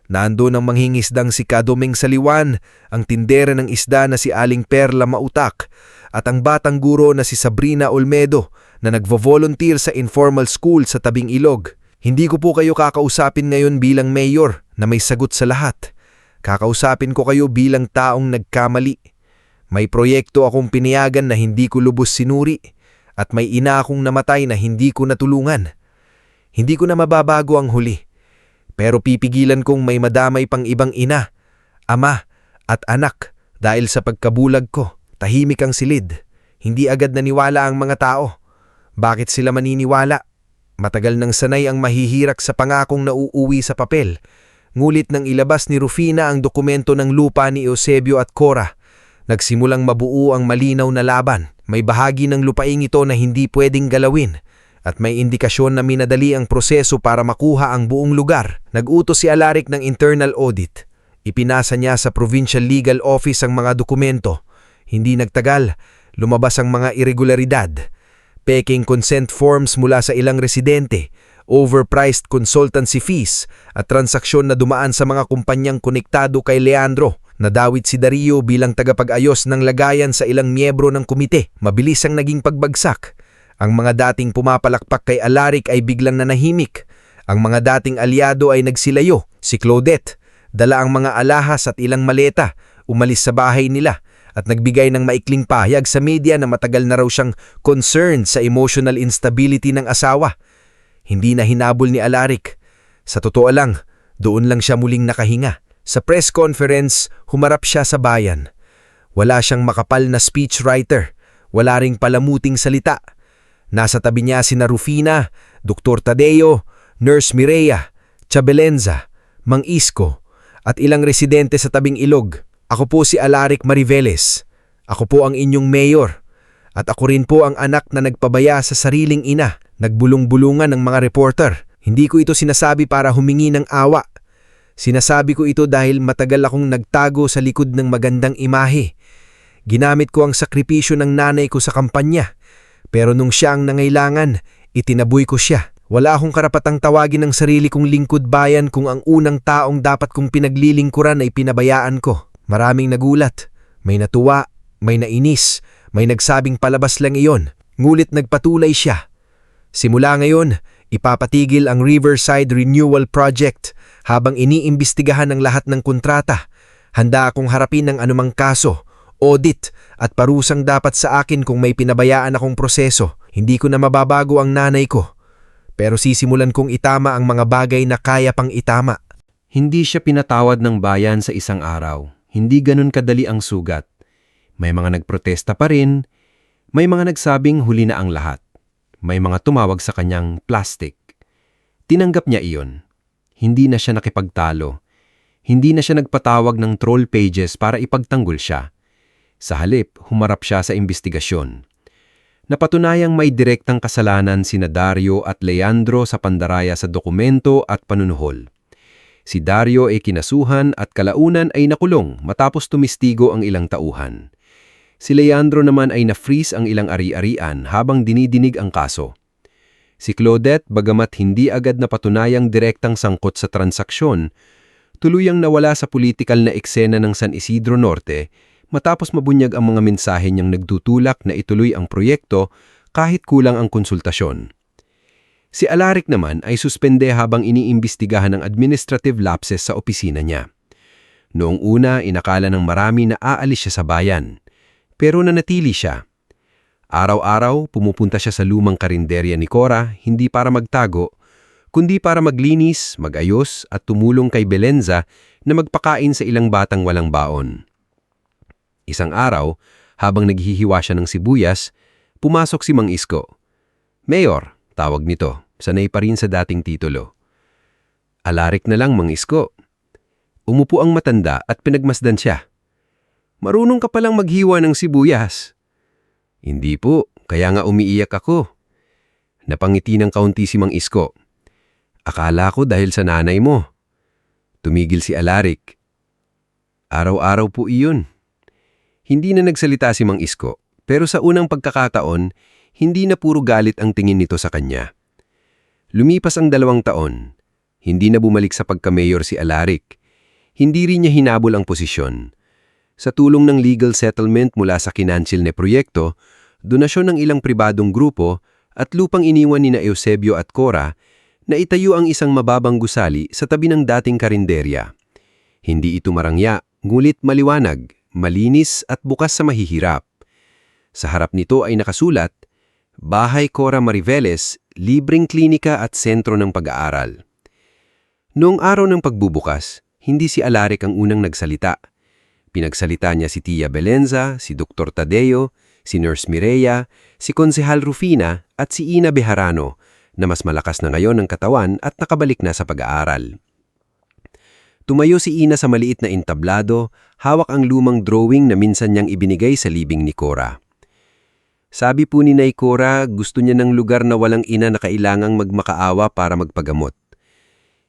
Nandoon ang manghingisdang si Kadomeng Saliwan, ang tindera ng isda na si Aling Perla Mautak, at ang batang guro na si Sabrina Olmedo na nagvo-volunteer sa informal school sa tabing ilog. Hindi ko po kayo kakausapin ngayon bilang mayor na may sagot sa lahat. Kakausapin ko kayo bilang taong nagkamali. May proyekto akong pinayagan na hindi ko lubos sinuri at may ina akong namatay na hindi ko natulungan. Hindi ko na mababago ang huli. Pero pipigilan kong may madamay pang ibang ina, ama at anak dahil sa pagkabulag ko. Tahimik ang silid. Hindi agad naniwala ang mga tao. Bakit sila maniniwala? Matagal nang sanay ang mahihirak sa pangakong nauuwi sa papel. Ngulit nang ilabas ni Rufina ang dokumento ng lupa ni Eusebio at Cora. Nagsimulang mabuo ang malinaw na laban. May bahagi ng lupaing ito na hindi pwedeng galawin. At may indikasyon na minadali ang proseso para makuha ang buong lugar. Nag-utos si Alaric ng internal audit. Ipinasa niya sa Provincial Legal Office ang mga dokumento. Hindi nagtagal, lumabas ang mga irregularidad. Peking consent forms mula sa ilang residente, overpriced consultancy fees at transaksyon na dumaan sa mga kumpanyang konektado kay Leandro. Nadawit si Dario bilang tagapag-ayos ng lagayan sa ilang miyembro ng komite. Mabilis ang naging pagbagsak. Ang mga dating pumapalakpak kay Alaric ay biglang nanahimik. Ang mga dating aliado ay nagsilayo. Si Claudette, dala ang mga alahas at ilang maleta, umalis sa bahay nila at nagbigay ng maikling pahayag sa media na matagal na raw siyang concerned sa emotional instability ng asawa. Hindi na hinabol ni Alaric. Sa totoo lang, doon lang siya muling nakahinga. Sa press conference, humarap siya sa bayan. Wala siyang makapal na speechwriter. Wala ring palamuting salita. Nasa tabi niya sina Rufina, Dr. Tadeo, Nurse Mireya, Chabelenza, Mang Isko, at ilang residente sa tabing ilog. Ako po si Alaric Mariveles. Ako po ang inyong mayor. At ako rin po ang anak na nagpabaya sa sariling ina. Nagbulong-bulungan ng mga reporter. Hindi ko ito sinasabi para humingi ng awa. Sinasabi ko ito dahil matagal akong nagtago sa likod ng magandang imahe. Ginamit ko ang sakripisyo ng nanay ko sa kampanya. Pero nung siya ang nangailangan, itinaboy ko siya. Wala akong karapatang tawagin ang sarili kong lingkod bayan kung ang unang taong dapat kong pinaglilingkuran ay pinabayaan ko. Maraming nagulat, may natuwa, may nainis, may nagsabing palabas lang iyon. Ngulit nagpatuloy siya. Simula ngayon, ipapatigil ang Riverside Renewal Project habang iniimbestigahan ang lahat ng kontrata. Handa akong harapin ng anumang kaso, audit at parusang dapat sa akin kung may pinabayaan akong proseso. Hindi ko na mababago ang nanay ko. Pero sisimulan kong itama ang mga bagay na kaya pang itama. Hindi siya pinatawad ng bayan sa isang araw. Hindi ganun kadali ang sugat. May mga nagprotesta pa rin. May mga nagsabing huli na ang lahat. May mga tumawag sa kanyang plastic. Tinanggap niya iyon. Hindi na siya nakipagtalo. Hindi na siya nagpatawag ng troll pages para ipagtanggol siya. Sa halip, humarap siya sa imbestigasyon. Napatunayang may direktang kasalanan sina Dario at Leandro sa pandaraya sa dokumento at panunuhol. Si Dario ay kinasuhan at kalaunan ay nakulong matapos tumistigo ang ilang tauhan. Si Leandro naman ay na-freeze ang ilang ari-arian habang dinidinig ang kaso. Si Claudette, bagamat hindi agad napatunayang direktang sangkot sa transaksyon, tuluyang nawala sa politikal na eksena ng San Isidro Norte matapos mabunyag ang mga mensahe niyang nagtutulak na ituloy ang proyekto kahit kulang ang konsultasyon. Si Alaric naman ay suspende habang iniimbestigahan ng administrative lapses sa opisina niya. Noong una, inakala ng marami na aalis siya sa bayan. Pero nanatili siya. Araw-araw, pumupunta siya sa lumang karinderya ni Cora, hindi para magtago, kundi para maglinis, magayos at tumulong kay Belenza na magpakain sa ilang batang walang baon. Isang araw, habang naghihiwa siya ng sibuyas, pumasok si Mang Isko. "Mayor," tawag nito, sanay pa rin sa dating titulo. "Alaric na lang, Mang Isko." Umupo ang matanda at pinagmasdan siya. "Marunong ka palang maghiwa ng sibuyas." "Hindi po, kaya nga umiiyak ako." Napangiti ng kaunti si Mang Isko. "Akala ko dahil sa nanay mo." Tumigil si Alaric. "Araw-araw po iyon." Hindi na nagsalita si Mang Isko, pero sa unang pagkakataon, Hindi na puro galit ang tingin nito sa kanya. Lumipas ang 2 taon. Hindi na bumalik sa pagka-mayor si Alaric. Hindi rin niya hinabol ang posisyon. Sa tulong ng legal settlement mula sa kinansil na proyekto, donasyon ng ilang pribadong grupo at lupang iniwan ni na Eusebio at Cora, na itayo ang isang mababang gusali sa tabi ng dating karinderya. Hindi ito marangya, ngulit maliwanag, malinis at bukas sa mahihirap. Sa harap nito ay nakasulat, Bahay Cora Mariveles, libreng klinika at sentro ng pag-aaral. Noong araw ng pagbubukas, hindi si Alaric ang unang nagsalita. Pinagsalita niya si Tia Belenza, si Dr. Tadeo, si Nurse Mireya, si Konsehal Rufina at si Ina Bejarano, na mas malakas na ngayon ang katawan at nakabalik na sa pag-aaral. Tumayo si Ina sa maliit na entablado, hawak ang lumang drawing na minsan niyang ibinigay sa libing ni Cora. Sabi po ni Nay Cora, gusto niya ng lugar na walang ina na kailangang magmakaawa para magpagamot.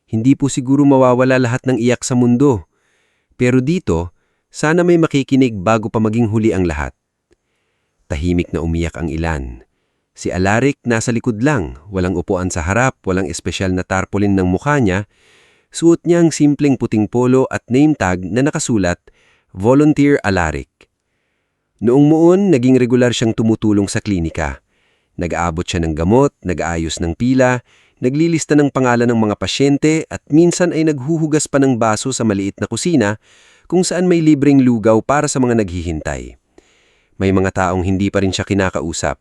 Hindi po siguro mawawala lahat ng iyak sa mundo. Pero dito, sana may makikinig bago pa maging huli ang lahat. Tahimik na umiyak ang ilan. Si Alaric nasa likod lang, walang upuan sa harap, walang espesyal na tarpaulin ng mukha niya. Suot niya ang simpleng puting polo at name tag na nakasulat, Volunteer Alaric. Noong muon, naging regular siyang tumutulong sa klinika. Nag-aabot siya ng gamot, nag-aayos ng pila, naglilista ng pangalan ng mga pasyente at minsan ay naghuhugas pa ng baso sa maliit na kusina kung saan may libreng lugaw para sa mga naghihintay. May mga taong hindi pa rin siya kinakausap.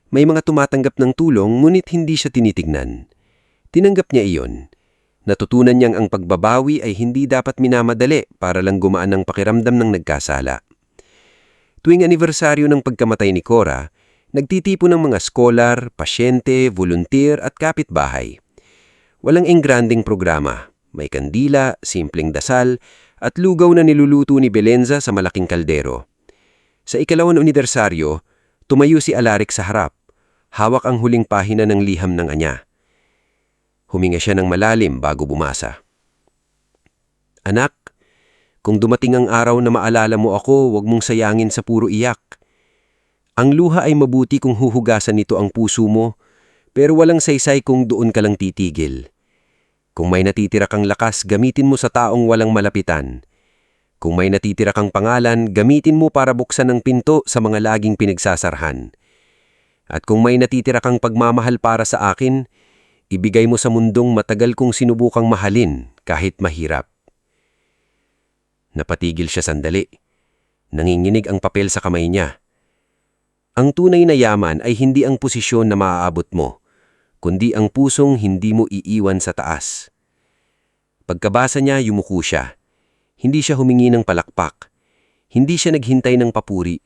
May mga tumatanggap ng tulong ngunit hindi siya tinitignan. Tinanggap niya iyon. Natutunan niyang ang pagbabawi ay hindi dapat minamadali para lang gumaan ang pakiramdam ng nagkasala. Tuwing anibersaryo ng pagkamatay ni Cora, nagtitipon ng mga scholar, pasyente, volunteer at kapitbahay. Walang engranding programa. May kandila, simpleng dasal, at lugaw na niluluto ni Belenza sa malaking kaldero. Sa 2nd anibersaryo, tumayo si Alaric sa harap. Hawak ang huling pahina ng liham ng anya. Huminga siya ng malalim bago bumasa. Anak, kung dumating ang araw na maalala mo ako, huwag mong sayangin sa puro iyak. Ang luha ay mabuti kung huhugasan nito ang puso mo, pero walang saysay kung doon ka lang titigil. Kung may natitira kang lakas, gamitin mo sa taong walang malapitan. Kung may natitira kang pangalan, gamitin mo para buksan ang pinto sa mga laging pinagsasarhan. At kung may natitira kang pagmamahal para sa akin, ibigay mo sa mundong matagal kong sinubukang mahalin kahit mahirap. Napatigil siya sandali. Nanginginig ang papel sa kamay niya. Ang tunay na yaman ay hindi ang posisyon na maaabot mo, kundi ang pusong hindi mo iiwan sa taas. Pagkabasa niya, yumuko siya. Hindi siya humingi ng palakpak. Hindi siya naghintay ng papuri.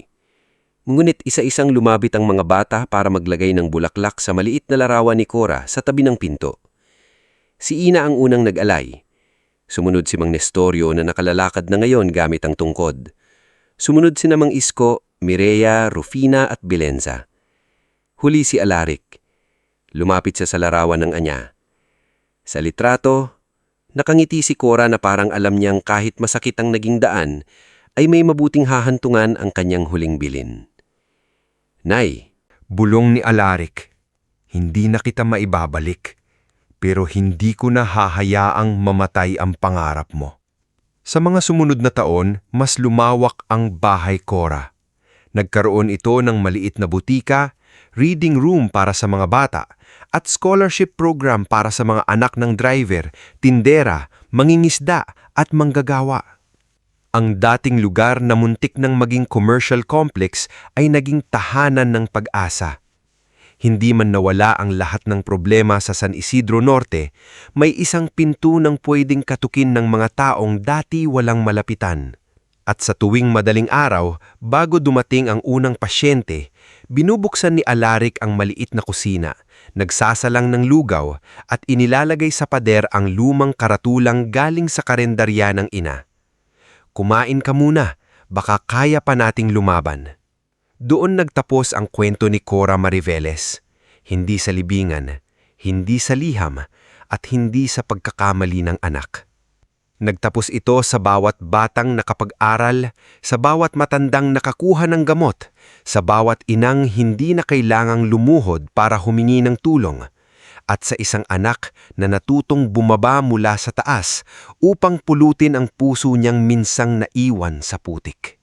Ngunit isa-isang lumabit ang mga bata para maglagay ng bulaklak sa maliit na larawan ni Cora sa tabi ng pinto. Si Ina ang unang nag-alay. Sumunod si Mang Nestorio na nakalalakad na ngayon gamit ang tungkod. Sumunod si Mang Isko, Mireya, Rufina at Belenza. Huli si Alaric. Lumapit siya sa larawan ng anya. Sa litrato, nakangiti si Cora na parang alam niyang kahit masakit ang naging daan, ay may mabuting hahantungan ang kanyang huling bilin. Nay, Bulong ni Alaric, hindi na kita maibabalik, pero hindi ko na hahayaang mamatay ang pangarap mo. Sa mga sumunod na taon, mas lumawak ang Bahay Cora. Nagkaroon ito ng maliit na butika, reading room para sa mga bata, at scholarship program para sa mga anak ng driver, tindera, mangingisda at manggagawa. Ang dating lugar na muntik ng maging commercial complex ay naging tahanan ng pag-asa. Hindi man nawala ang lahat ng problema sa San Isidro Norte, may isang pinto ng pwedeng katukin ng mga taong dati walang malapitan. At sa tuwing madaling araw, bago dumating ang unang pasyente, binubuksan ni Alaric ang maliit na kusina, nagsasalang ng lugaw at inilalagay sa pader ang lumang karatulang galing sa karendarya ng ina. Kumain ka muna, baka kaya pa nating lumaban. Doon nagtapos ang kwento ni Cora Mariveles, hindi sa libingan, hindi sa liham, at hindi sa pagkakamali ng anak. Nagtapos ito sa bawat batang nakapag-aral, sa bawat matandang nakakuha ng gamot, sa bawat inang hindi na kailangang lumuhod para humingi ng tulong, at sa isang anak na natutong bumaba mula sa taas upang pulutin ang puso niyang minsang naiwan sa putik.